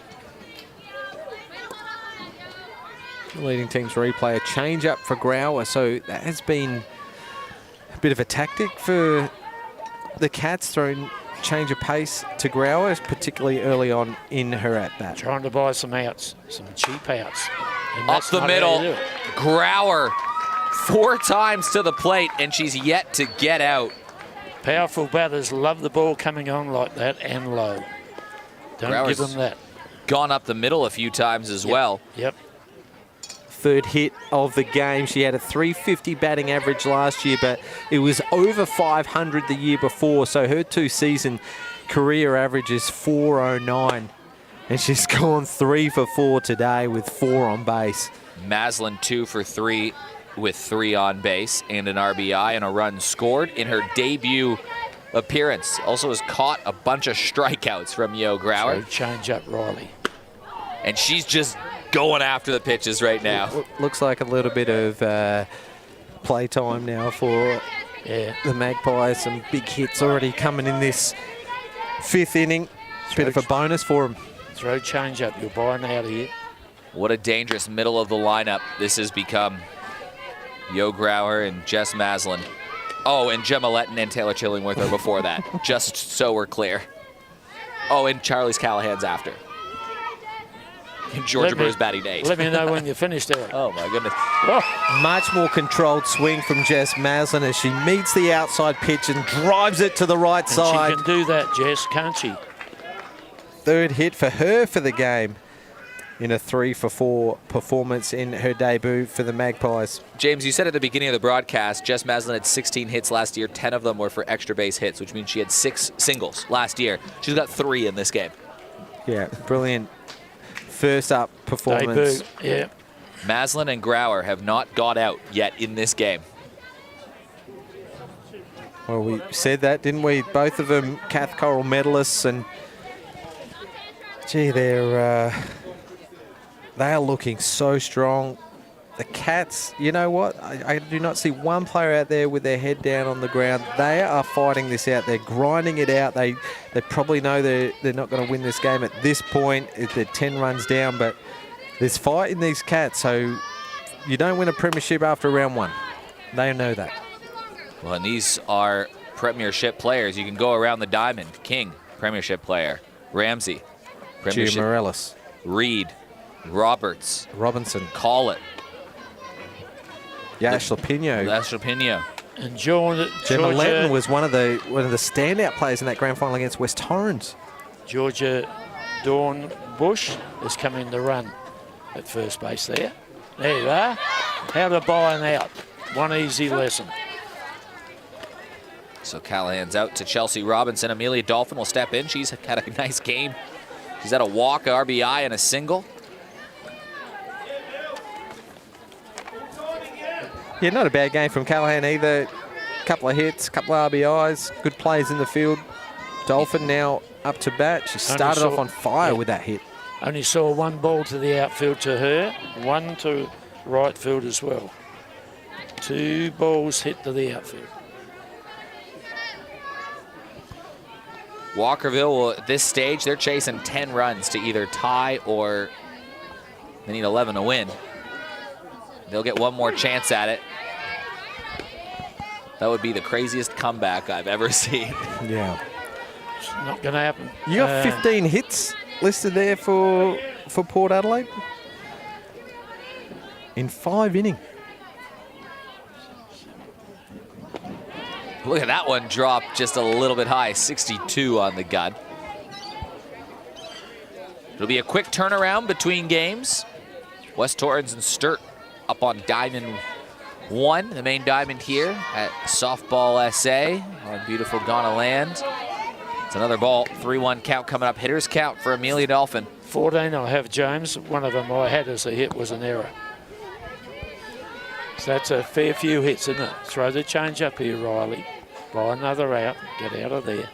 Leading teams replay a change up for Grauer, so that has been a bit of a tactic for the Cats, throwing change of pace to Grauer, particularly early on in her at bat. Trying to buy some outs, some cheap outs. And Up that's the not how you middle, do it. Grauer 4 times to the plate, and she's yet to get out. Powerful batters love the ball coming on like that and low. Don't Grauer's give them that. Gone up the middle a few times as well. Yep. Third hit of the game. She had a 350 batting average last year, but it was over 500 the year before, so her 2-season career average is 409. And she's gone 3 for 4 today with 4 on base. Maslin 2 for 3 with 3 on base and an RBI and a run scored in her debut appearance. Also has caught a bunch of strikeouts from Yo Grauer. So change up Riley. And she's just going after the pitches right now. Looks like a little bit of play time now for the Magpies. Some big hits already coming in this 5th inning. Bit of a bonus for them. Throw change up. You're buying out of here. What a dangerous middle of the lineup this has become. Yo Grauer and Jess Maslin. Oh, and Gemma Letton and Taylor Chillingworth are before that, just so we're clear. Oh, and Charlize Callahan's after. And Georgia Burr's batting 8. Let me know when you're finished, Eric. Oh, my goodness. Much more controlled swing from Jess Maslin as she meets the outside pitch and drives it to the right And side. she can do that, Jess, can't she? 3rd hit for her for the game in a 3 for 4 performance in her debut for the Magpies. James, you said at the beginning of the broadcast, Jess Maslin had 16 hits last year. 10 of them were for extra base hits, which means she had 6 singles last year. She's got 3 in this game. Yeah, brilliant first up performance. Debut, yeah. Maslin and Grauer have not got out yet in this game. Well, we said that, didn't we? Both of them Cath Coral medalists, and gee, they are looking so strong. The Cats, you know what? I do not see one player out there with their head down on the ground. They are fighting this out. They're grinding it out. They probably know they're not going to win this game at this point. They're 10 runs down, but there's fight in these Cats. So you don't win a premiership after round 1. They know that. Well, and these are premiership players. You can go around the diamond. King, premiership player. Ramsey, premiership. Gia Morales. Reed, Roberts, Robinson. Collett, Yash Lapino. Lapino. And Gemma Georgia, Letton was one of the standout players in that grand final against West Torrens. Georgia Dawn Bush is coming to run at first base there. There you are. How to buy and out. One easy lesson. So Callahan's out to Chelsea Robinson. Amelia Dolphin will step in. She's had a nice game. She's had a walk, RBI, and a single. Yeah, not a bad game from Callahan either. Couple of hits, couple of RBIs, good plays in the field. Dolphin now up to bat. She started off on fire with that hit. Only saw one ball to the outfield to her, one to right field as well. 2 balls hit to the outfield. Walkerville will, at this stage, they're chasing 10 runs to either tie or they need 11 to win. They'll get one more chance at it. That would be the craziest comeback I've ever seen. Yeah. It's not going to happen. You got 15 hits listed there for Port Adelaide in 5 innings. Look at that one drop just a little bit high, 62 on the gun. It'll be a quick turnaround between games. West Torrens and Sturt up on Diamond 1, the main diamond here at Softball SA on beautiful Ghana land. It's another ball, 3-1 count coming up. Hitters count for Amelia Dolphin. 14 I have, James. One of them I had as a hit was an error. So that's a fair few hits, isn't it? Throw the change up here, Riley. Buy another out. Get out of there.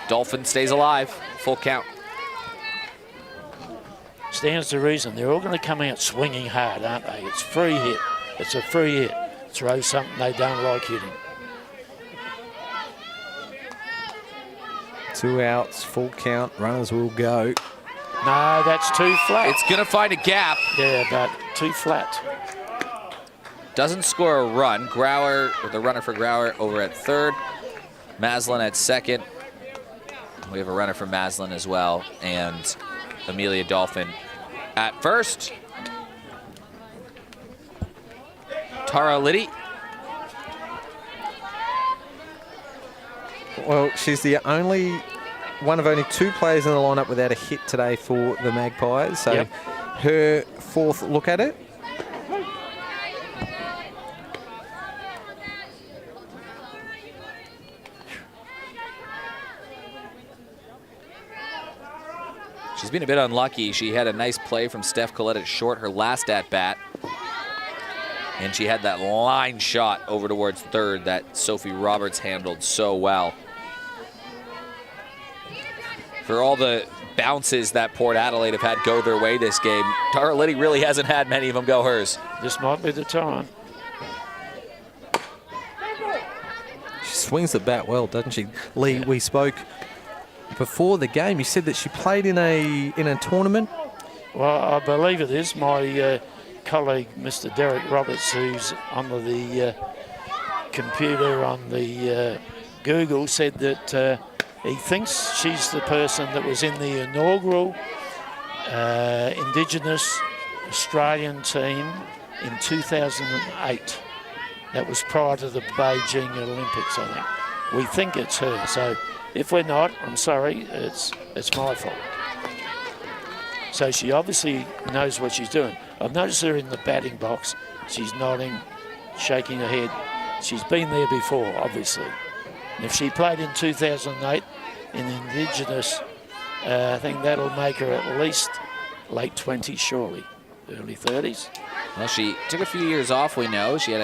Dolphin stays alive. Full count. Stands to reason. They're all going to come out swinging hard, aren't they? It's free hit. It's a free hit. Throw something they don't like hitting. 2 outs, full count. Runners will go. No, that's too flat. It's going to find a gap. Yeah, but too flat. Doesn't score a run. Grauer, or the runner for Grauer, over at third. Maslin at second. We have a runner for Maslin as well. And Amelia Dolphin at first. Tara Liddy. Well, she's the only one of only 2 players in the lineup without a hit today for the Magpies. So her 4th look at it. She's been a bit unlucky. She had a nice play from Steph Collette at short, her last at-bat. And she had that line shot over towards third that Sophie Roberts handled so well. For all the bounces that Port Adelaide have had go their way this game, Tara Liddy really hasn't had many of them go hers. This might be the time. She swings the bat well, doesn't she? Lee, we spoke before the game. You said that she played in a tournament. Well, I believe it is. My colleague, Mr. Derek Roberts, who's on the computer on the Google, said that he thinks she's the person that was in the inaugural Indigenous Australian team in 2008. That was prior to the Beijing Olympics, I think. We think it's her. So if we're not, I'm sorry, it's my fault. So she obviously knows what she's doing. I've noticed her in the batting box. She's nodding, shaking her head. She's been there before, obviously. And if she played in 2008 in Indigenous, I think that'll make her at least late 20s, surely. Early 30s. Well, she took a few years off, we know. She's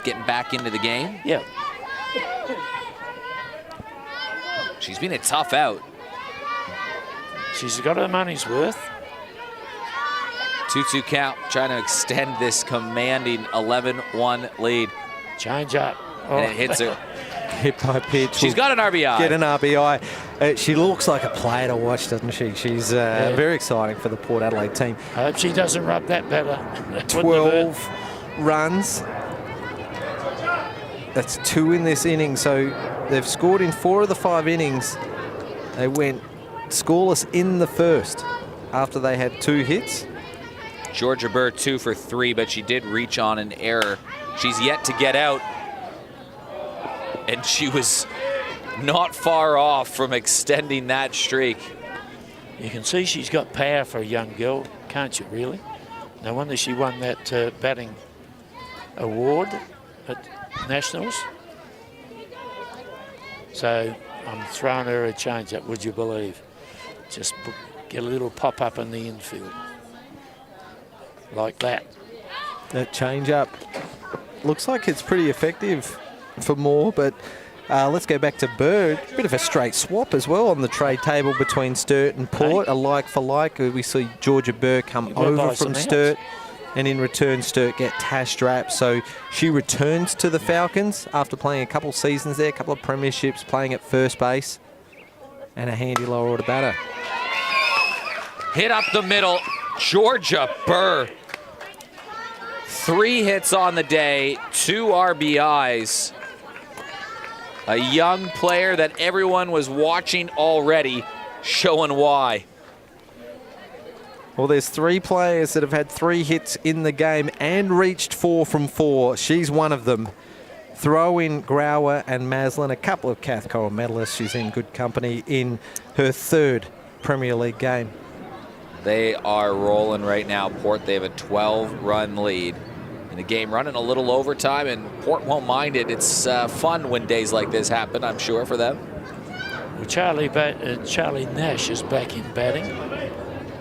getting back into the game. Yeah. She's been a tough out. She's got her money's worth. 2-2 count, trying to extend this commanding 11-1 lead. Change up. Oh. And it hits her. Hit by pitch. She's got an RBI. Get an RBI. She looks like a player to watch, doesn't she? She's very exciting for the Port Adelaide team. I hope she doesn't rub that better. 12 runs. That's 2 in this inning. So they've scored in 4 of the 5 innings. They went scoreless in the first after they had 2 hits. Georgia Burr 2 for 3, but she did reach on an error. She's yet to get out. And she was not far off from extending that streak. You can see she's got power for a young girl, can't you, really? No wonder she won that batting award at Nationals. So I'm throwing her a change-up, would you believe? Just get a little pop-up in the infield. Like that. That change-up looks like it's pretty effective for Moore, but Let's go back to Bird. Bit of a straight swap as well on the trade table between Sturt and Port, a like for like. We see Georgia Burr come over from Sturt, and in return Sturt get Tash Drapp. So she returns to the Falcons after playing a couple seasons there, a couple of premierships, playing at first base, and a handy lower order batter. Hit up the middle, Georgia Burr. 3 hits on the day, 2 RBIs. A young player that everyone was watching already, showing why. Well, there's 3 players that have had 3 hits in the game and reached 4 from 4. She's one of them. Throw in Grauer and Maslin, a couple of Cathcart medalists. She's in good company in her 3rd Premier League game. They are rolling right now, Port. They have a 12-run lead in the game, running a little overtime, and Port won't mind it. It's fun when days like this happen, I'm sure, for them. Well, Charlie Nash is back in batting.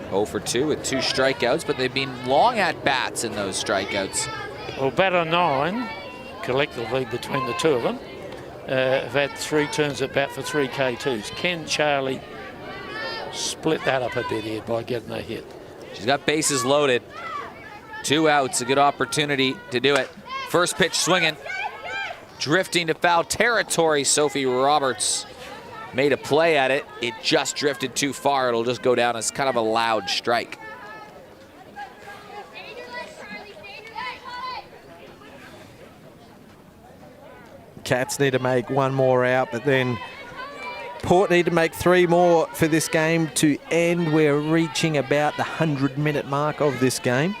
0 for 2 with 2 strikeouts, but they've been long at bats in those strikeouts. Well, batter 9, collectively between the two of them, have had 3 turns at bat for 3 K2s. Can Charlie split that up a bit here by getting a hit? She's got bases loaded. 2 outs, a good opportunity to do it. First pitch swinging, drifting to foul territory. Sophie Roberts made a play at it. It just drifted too far. It'll just go down as kind of a loud strike. Cats need to make 1 more out, but then Port need to make 3 more for this game to end. We're reaching about the 100-minute mark of this game.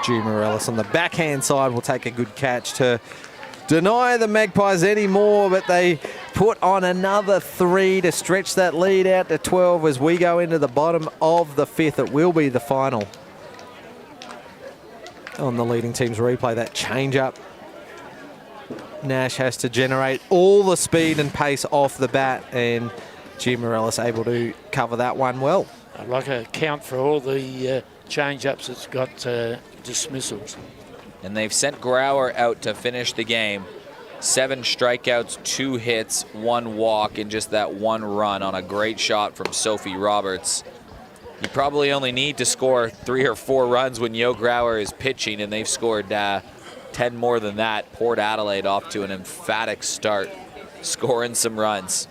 G. Morales on the backhand side will take a good catch to deny the Magpies any more, but they put on another 3 to stretch that lead out to 12 as we go into the bottom of the 5th. It will be the final. On the leading team's replay, that change-up. Nash has to generate all the speed and pace off the bat, and G. Morales able to cover that one well. I'd like a count for all the change-ups that's got dismissals. And they've sent Grauer out to finish the game. 7 strikeouts, 2 hits, 1 walk, and just that 1 run on a great shot from Sophie Roberts. You probably only need to score 3 or 4 runs when Yo Grauer is pitching, and they've scored 10 more than that. Port Adelaide off to an emphatic start, scoring some runs.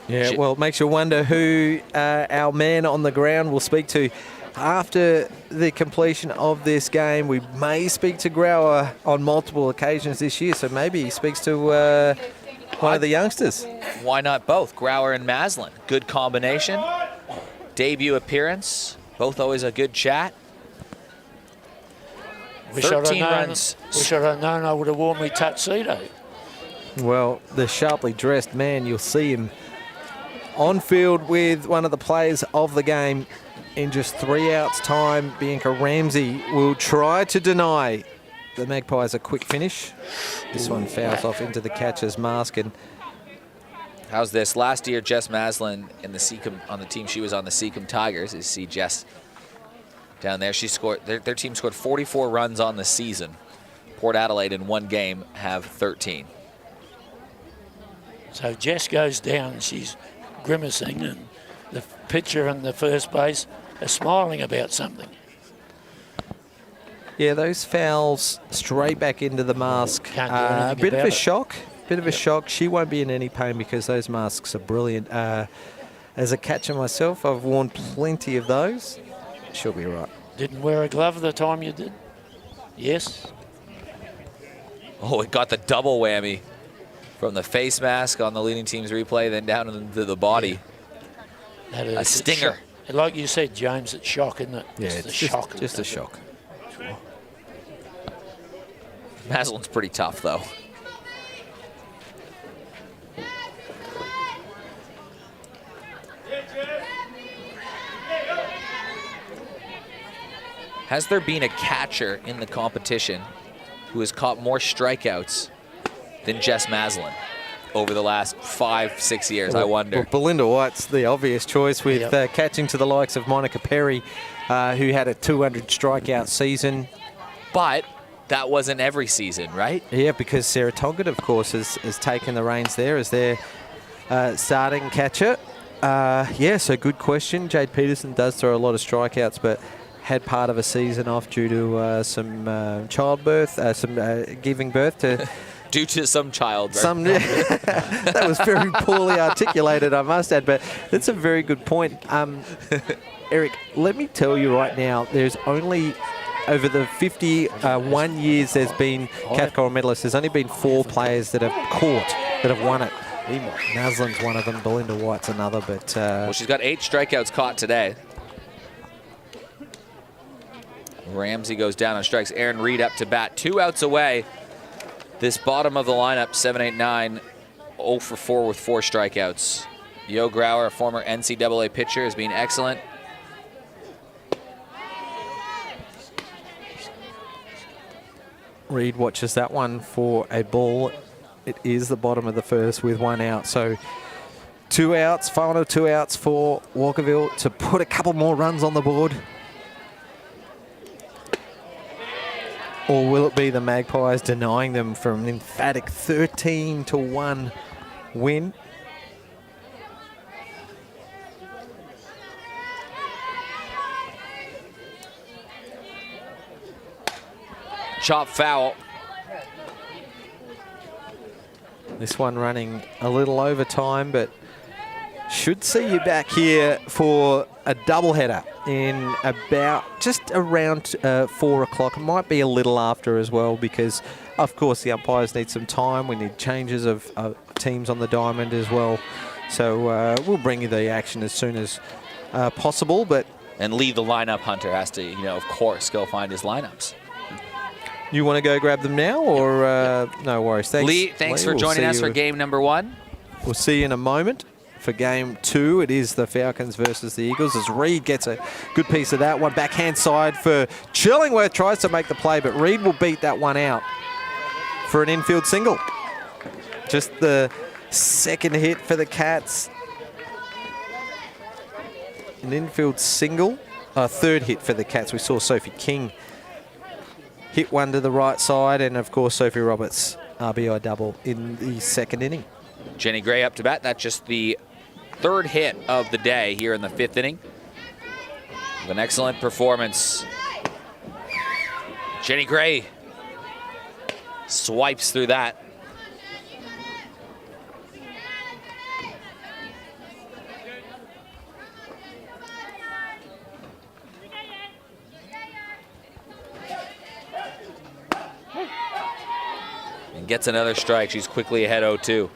Yeah, well, it makes you wonder who our man on the ground will speak to after the completion of this game. We may speak to Grauer on multiple occasions this year, so maybe he speaks to one of the youngsters. Why not both? Grauer and Maslin. Good combination. Debut appearance. Both always a good chat. 13 runs. Wish I'd have known I would have worn my tuxedo. Well, the sharply dressed man, you'll see him on field with one of the players of the game in just 3 outs time. Bianca Ramsey will try to deny the Magpies a quick finish. This one fouls off into the catcher's mask. And how's this? Last year, Jess Maslin in the Seacombe, on the team she was on, the Seacombe Tigers. You see Jess down there. She scored. Their team scored 44 runs on the season. Port Adelaide in 1 game have 13. So Jess goes down. She's grimacing, and the pitcher and the first base are smiling about something. yeah, those fouls straight back into the mask. Can't do A anything bit of about a it. shock. Bit of a shock. She won't be in any pain because those masks are brilliant. As a catcher myself, I've worn plenty of those. She'll be right. Didn't wear a glove the time you did? Yes. Oh, it got the double whammy from the face mask on the leading team's replay, then down into the body. That A is stinger. shock. Like you said, James, it's shock, isn't it? Yeah, it's the it's shock. just a shock. Maslin's pretty tough, though. Has there been a catcher in the competition who has caught more strikeouts than Jess Maslin? over the last 5-6 years, I wonder. Well, Belinda White's the obvious choice with catching to the likes of Monica Perry, who had a 200 strikeout season. But that wasn't every season, right? Yeah, because Sarah Toggett, of course, has taken the reins there as their starting catcher. So good question. Jade Peterson does throw a lot of strikeouts, but had part of a season off due to some childbirth, giving birth to... Due to some childbirth. That was very poorly articulated, I must add, but that's a very good point. Eric, let me tell you right now, there's only... Over the 51 years there's been Cathcart medalists, there's only been 4 players that have caught, that have won it. Maslin's one of them, Belinda White's another, but... well, she's got 8 strikeouts caught today. Ramsey goes down on strikes. Erin Reed up to bat. 2 outs away. This bottom of the lineup, 7-8-9, 0 for 4 with 4 strikeouts. Yo Grauer, a former NCAA pitcher, has been excellent. Reed watches that one for a ball. It is the bottom of the first with 1 out. So 2 outs, final 2 outs for Walkerville to put a couple more runs on the board. Or will it be the Magpies denying them from an emphatic 13-1 win? Chop foul. This one running a little over time, but should see you back here for a doubleheader in about just around 4 o'clock. It might be a little after as well because, of course, the umpires need some time. We need changes of teams on the diamond as well. So we'll bring you the action as soon as possible. And Lee, the lineup hunter, has to, of course, go find his lineups. You want to go grab them now, or no worries? Thanks, Lee, thanks for joining us for game number 1. We'll see you in a moment for game 2. It is the Falcons versus the Eagles as Reed gets a good piece of that one. Backhand side for Chillingworth, tries to make the play, but Reed will beat that one out for an infield single. Just the second hit for the Cats. An infield single. Third hit for the Cats. We saw Sophie King hit one to the right side, and of course Sophie Roberts RBI double in the second inning. Jenny Gray up to bat. That's just the 3rd hit of the day here in the 5th inning. An excellent performance. Jenny Gray swipes through that. And gets another strike. She's quickly ahead 0-2.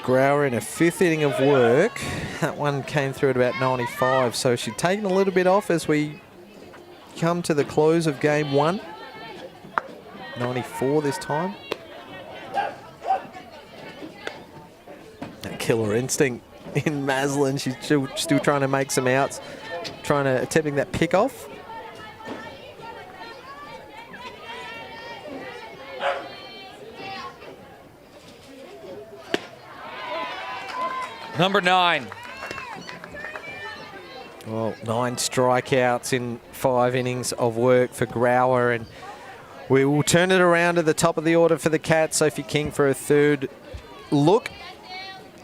Grauer in a 5th inning of work. That one came through at about 95, so she'd taken a little bit off as we come to the close of game 1. 94 this time. That killer instinct in Maslin. She's still trying to make some outs, attempting that pick off. Number 9. Well, 9 strikeouts in 5 innings of work for Grauer, and we will turn it around to the top of the order for the Cats. Sophie King for a 3rd look.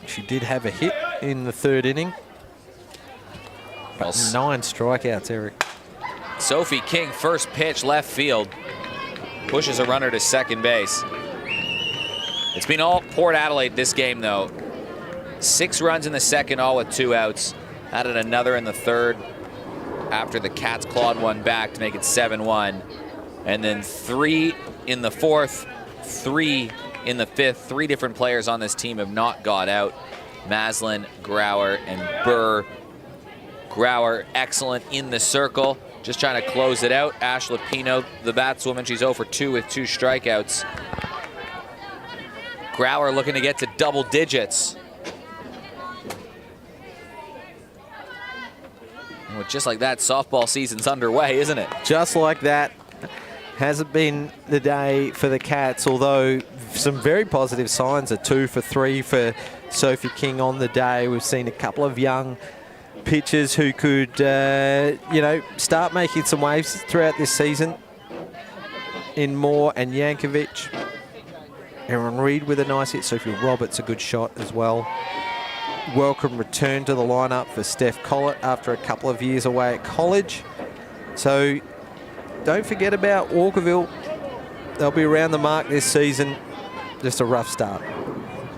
She did have a hit in the 3rd inning. But 9 strikeouts, Eric. Sophie King, first pitch, left field. Pushes a runner to second base. It's been all Port Adelaide this game, though. 6 runs in the second, all with 2 outs. Added another in the 3rd after the Cats clawed one back to make it 7-1. And then 3 in the 4th, 3 in the 5th. 3 different players on this team have not got out. Maslin, Grauer, and Burr. Grauer, excellent in the circle. Just trying to close it out. Ash Lupino, the batswoman, she's 0 for 2 with 2 strikeouts. Grauer looking to get to double digits. And with just like that, softball season's underway, isn't it? Just like that. Hasn't been the day for the Cats, although some very positive signs. A 2 for 3 for Sophie King on the day. We've seen a couple of young pitchers who could, start making some waves throughout this season. In Moore and Yankovic. Erin Reid with a nice hit. Sophie Roberts a good shot as well. Welcome return to the lineup for Steph Collett after a couple of years away at college. So don't forget about Walkerville. They'll be around the mark this season. Just a rough start.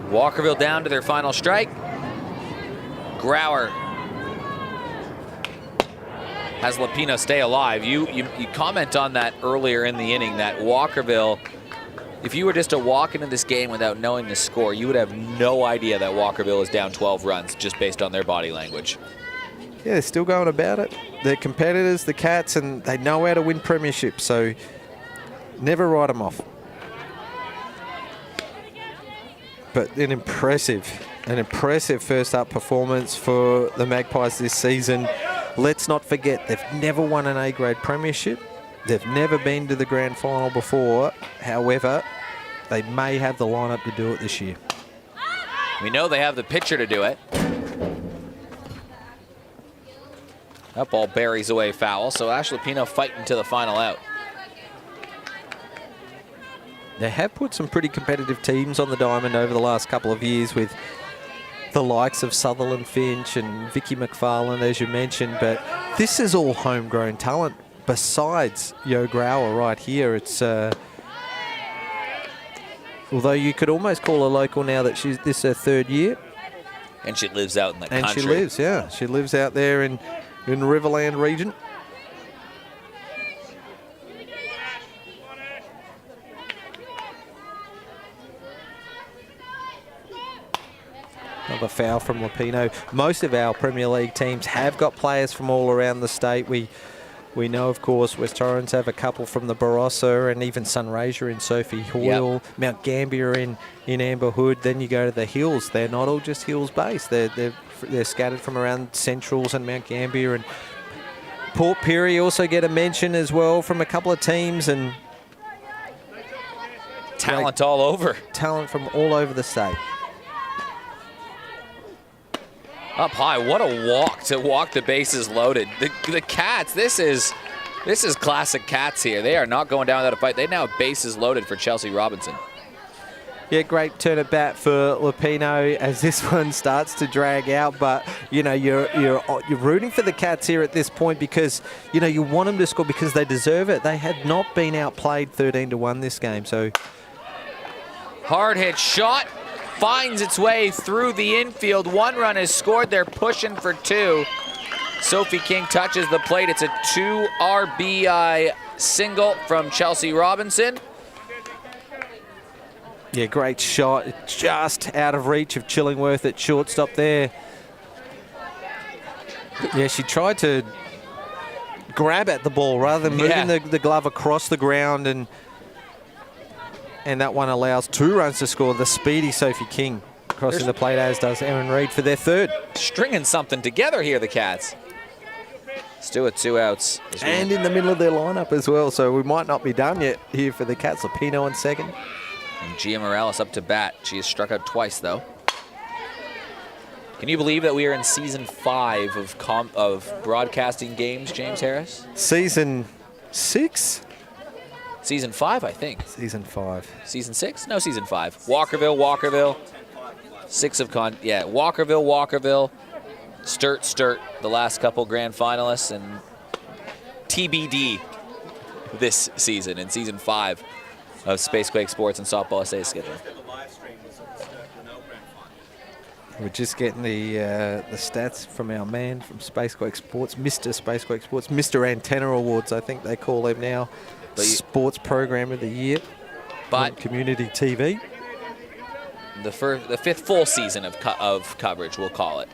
Walkerville down to their final strike. Grauer has Lapino stay alive. You comment on that earlier in the inning, that Walkerville, if you were just to walk into this game without knowing the score, you would have no idea that Walkerville is down 12 runs just based on their body language. Yeah, they're still going about it. They're competitors, the Cats, and they know how to win premierships, so never write them off. But an impressive first up performance for the Magpies this season. Let's not forget, they've never won an A-grade premiership. They've never been to the grand final before. However, they may have the lineup to do it this year. We know they have the pitcher to do it. That ball buries away foul, so Ash Lapino fighting to the final out. They have put some pretty competitive teams on the diamond over the last couple of years with the likes of Sutherland Finch and Vicky McFarlane, as you mentioned, but this is all homegrown talent besides Yo Grauer right here. It's although you could almost call her local now that this is her third year. And she lives out in the country. And she lives, yeah. She lives out there in Riverland region. Another foul from Lapino. Most of our Premier League teams have got players from all around the state. We know, of course, West Torrens have a couple from the Barossa, and even Sunraysia in Sophie Hoyle, yep. Mount Gambier in Amber Hood. Then you go to the hills. They're not all just hills based. They're scattered from around Centrals and Mount Gambier, and Port Pirie also get a mention as well from a couple of teams, and talent all over. Talent from all over the state. Up high, what a walk to walk the bases loaded. The Cats, this is classic Cats here. They are not going down without a fight. They now have bases loaded for Chelsea Robinson. Yeah, great turn at bat for Lapino as this one starts to drag out. But you know, you're rooting for the Cats here at this point because you want them to score because they deserve it. They had not been outplayed 13-1 this game. So hard hit shot. Finds its way through the infield. One run is scored. They're pushing for two. Sophie King touches the plate. It's a 2 RBI single from Chelsea Robinson. Yeah, great shot. Just out of reach of Chillingworth at shortstop there. Yeah, she tried to grab at the ball rather than moving the glove across the ground, and that one allows 2 runs to score. The speedy Sophie King crossing the plate, as does Erin Reid for their third. Stringing something together here, the Cats. Still at 2 outs. And in the middle of their lineup as well, so we might not be done yet here for the Cats. Lapino on second. And Gia Morales up to bat. She has struck out twice, though. Can you believe that we are in season 5 of broadcasting games, James Harris? Season 6? Season 5, I think. Season 5. Season 6? No, season 5. Walkerville. 6 of Walkerville. Sturt, the last couple grand finalists, and TBD this season in season 5 of Spacequake Sports and Softball SA schedule. We're just getting the stats from our man from Spacequake Sports, Mr. Spacequake Sports, Mr. Antenna Awards, I think they call him now. Sports Program of the Year, but Community TV. The 5th full season of coverage, we'll call it.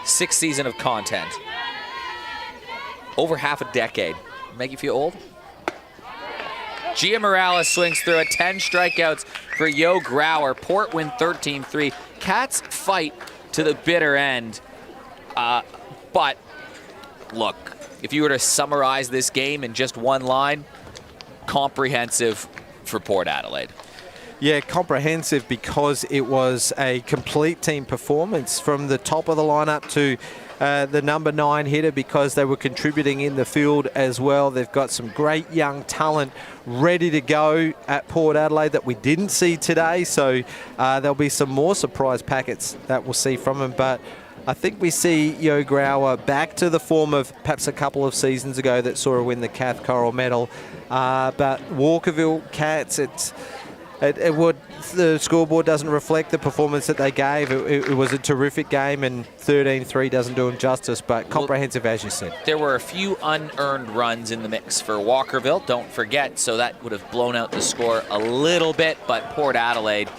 6th season of content. Over half a decade. Make you feel old? Gia Morales swings through it. 10 strikeouts for Yo Grauer. Port win 13-3. Cats fight to the bitter end. But look, if you were to summarize this game in just one line, comprehensive for Port Adelaide. Yeah, comprehensive because it was a complete team performance from the top of the lineup to the number 9 hitter, because they were contributing in the field as well. They've got some great young talent ready to go at Port Adelaide that we didn't see today. So there'll be some more surprise packets that we'll see from them. But I think we see Yo Grauer back to the form of perhaps a couple of seasons ago that saw her win the Cath Coral medal. But Walkerville Cats, the scoreboard doesn't reflect the performance that they gave. It was a terrific game, and 13-3 doesn't do them justice, but comprehensive, as you said. There were a few unearned runs in the mix for Walkerville, don't forget, so that would have blown out the score a little bit, but Port Adelaide,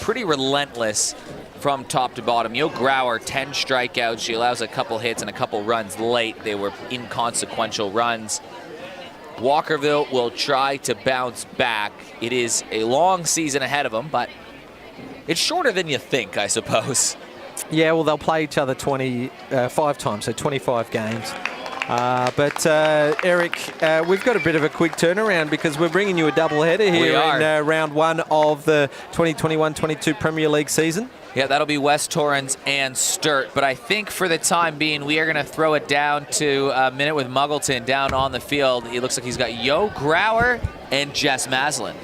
pretty relentless from top to bottom. Yo Grauer, 10 strikeouts. She allows a couple hits and a couple runs late. They were inconsequential runs. Walkerville will try to bounce back. It is a long season ahead of them, but it's shorter than you think, I suppose. Yeah, well, they'll play each other 5 times, so 25 games. But Eric, we've got a bit of a quick turnaround because we're bringing you a doubleheader here in round 1 of the 2021-22 Premier League season. Yeah, that'll be West Torrens and Sturt. But I think for the time being, we are going to throw it down to a minute with Muggleton down on the field. It looks like he's got Yo Grauer and Jess Maslin.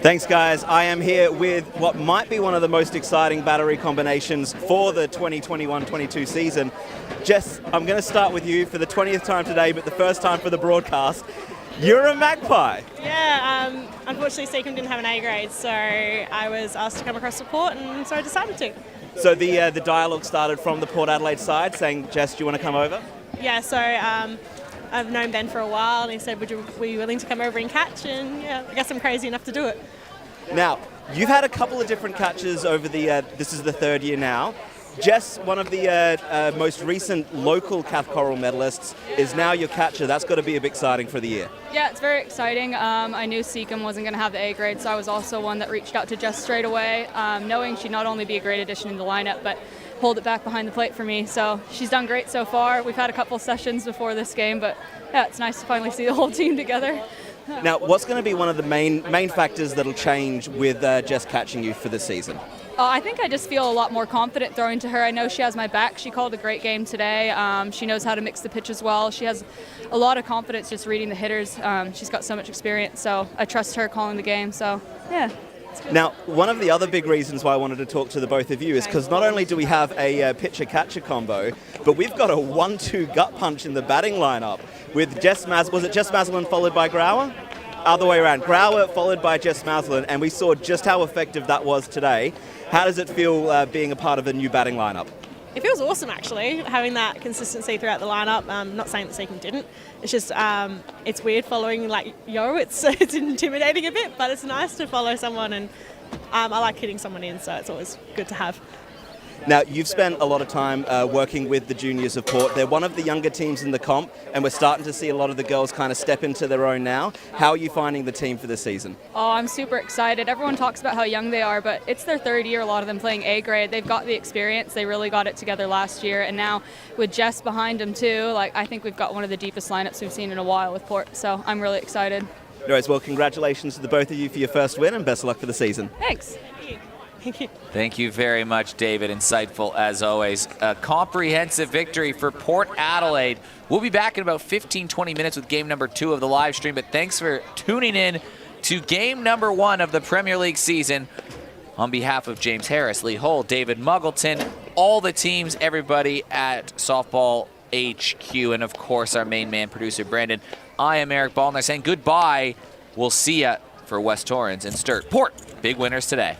Thanks, guys. I am here with what might be one of the most exciting battery combinations for the 2021-22 season. Jess, I'm going to start with you for the 20th time today, but the first time for the broadcast. You're a Magpie. Yeah, unfortunately Seacombe didn't have an A grade, so I was asked to come across the Port, and so I decided to. So the dialogue started from the Port Adelaide side saying, Jess, do you want to come over? Yeah, so I've known Ben for a while, and he said, were you willing to come over and catch? And yeah, I guess I'm crazy enough to do it. Now, you've had a couple of different catches over this is the 3rd year now. Jess, one of the most recent local Cath Coral medalists, is now your catcher. That's got to be a bit exciting for the year. Yeah, it's very exciting. I knew Seacombe wasn't going to have the A grade, so I was also one that reached out to Jess straight away, knowing she'd not only be a great addition in the lineup, but hold it back behind the plate for me. So she's done great so far. We've had a couple sessions before this game, but yeah, it's nice to finally see the whole team together. Now, what's going to be one of the main factors that'll change with Jess catching you for this season? I think I just feel a lot more confident throwing to her. I know she has my back. She called a great game today. She knows how to mix the pitch as well. She has a lot of confidence just reading the hitters. She's got so much experience, so I trust her calling the game. So, yeah. Now, one of the other big reasons why I wanted to talk to the both of you is because not only do we have a pitcher-catcher combo, but we've got a 1-2 gut punch in the batting lineup with Jess was it Jess Maslin followed by Grauer? Other way around. Grauer followed by Jess Maslin, and we saw just how effective that was today. How does it feel being a part of a new batting lineup? It feels awesome, actually, having that consistency throughout the lineup. Not saying that Seacombe didn't. It's just, it's weird following, like, Yo. It's intimidating a bit, but it's nice to follow someone, and I like hitting someone in, so it's always good to have. Now, you've spent a lot of time working with the juniors of Port. They're one of the younger teams in the comp, and we're starting to see a lot of the girls kind of step into their own now. How are you finding the team for this season? Oh, I'm super excited. Everyone talks about how young they are, but it's their 3rd year, a lot of them playing A grade. They've got the experience. They really got it together last year, and now with Jess behind them too, like, I think we've got one of the deepest lineups we've seen in a while with Port, so I'm really excited. All right, well, congratulations to the both of you for your first win, and best of luck for the season. Thanks. Thank you. Thank you very much, David. Insightful as always. A comprehensive victory for Port Adelaide. We'll be back in about 15-20 minutes with game number 2 of the live stream, but thanks for tuning in to game number 1 of the Premier League season. On behalf of James Harris, Lee Hull, David Muggleton, all the teams, everybody at Softball HQ, and of course our main man, producer Brandon, I am Eric Ballner saying goodbye. We'll see ya for West Torrens and Sturt. Port, big winners today.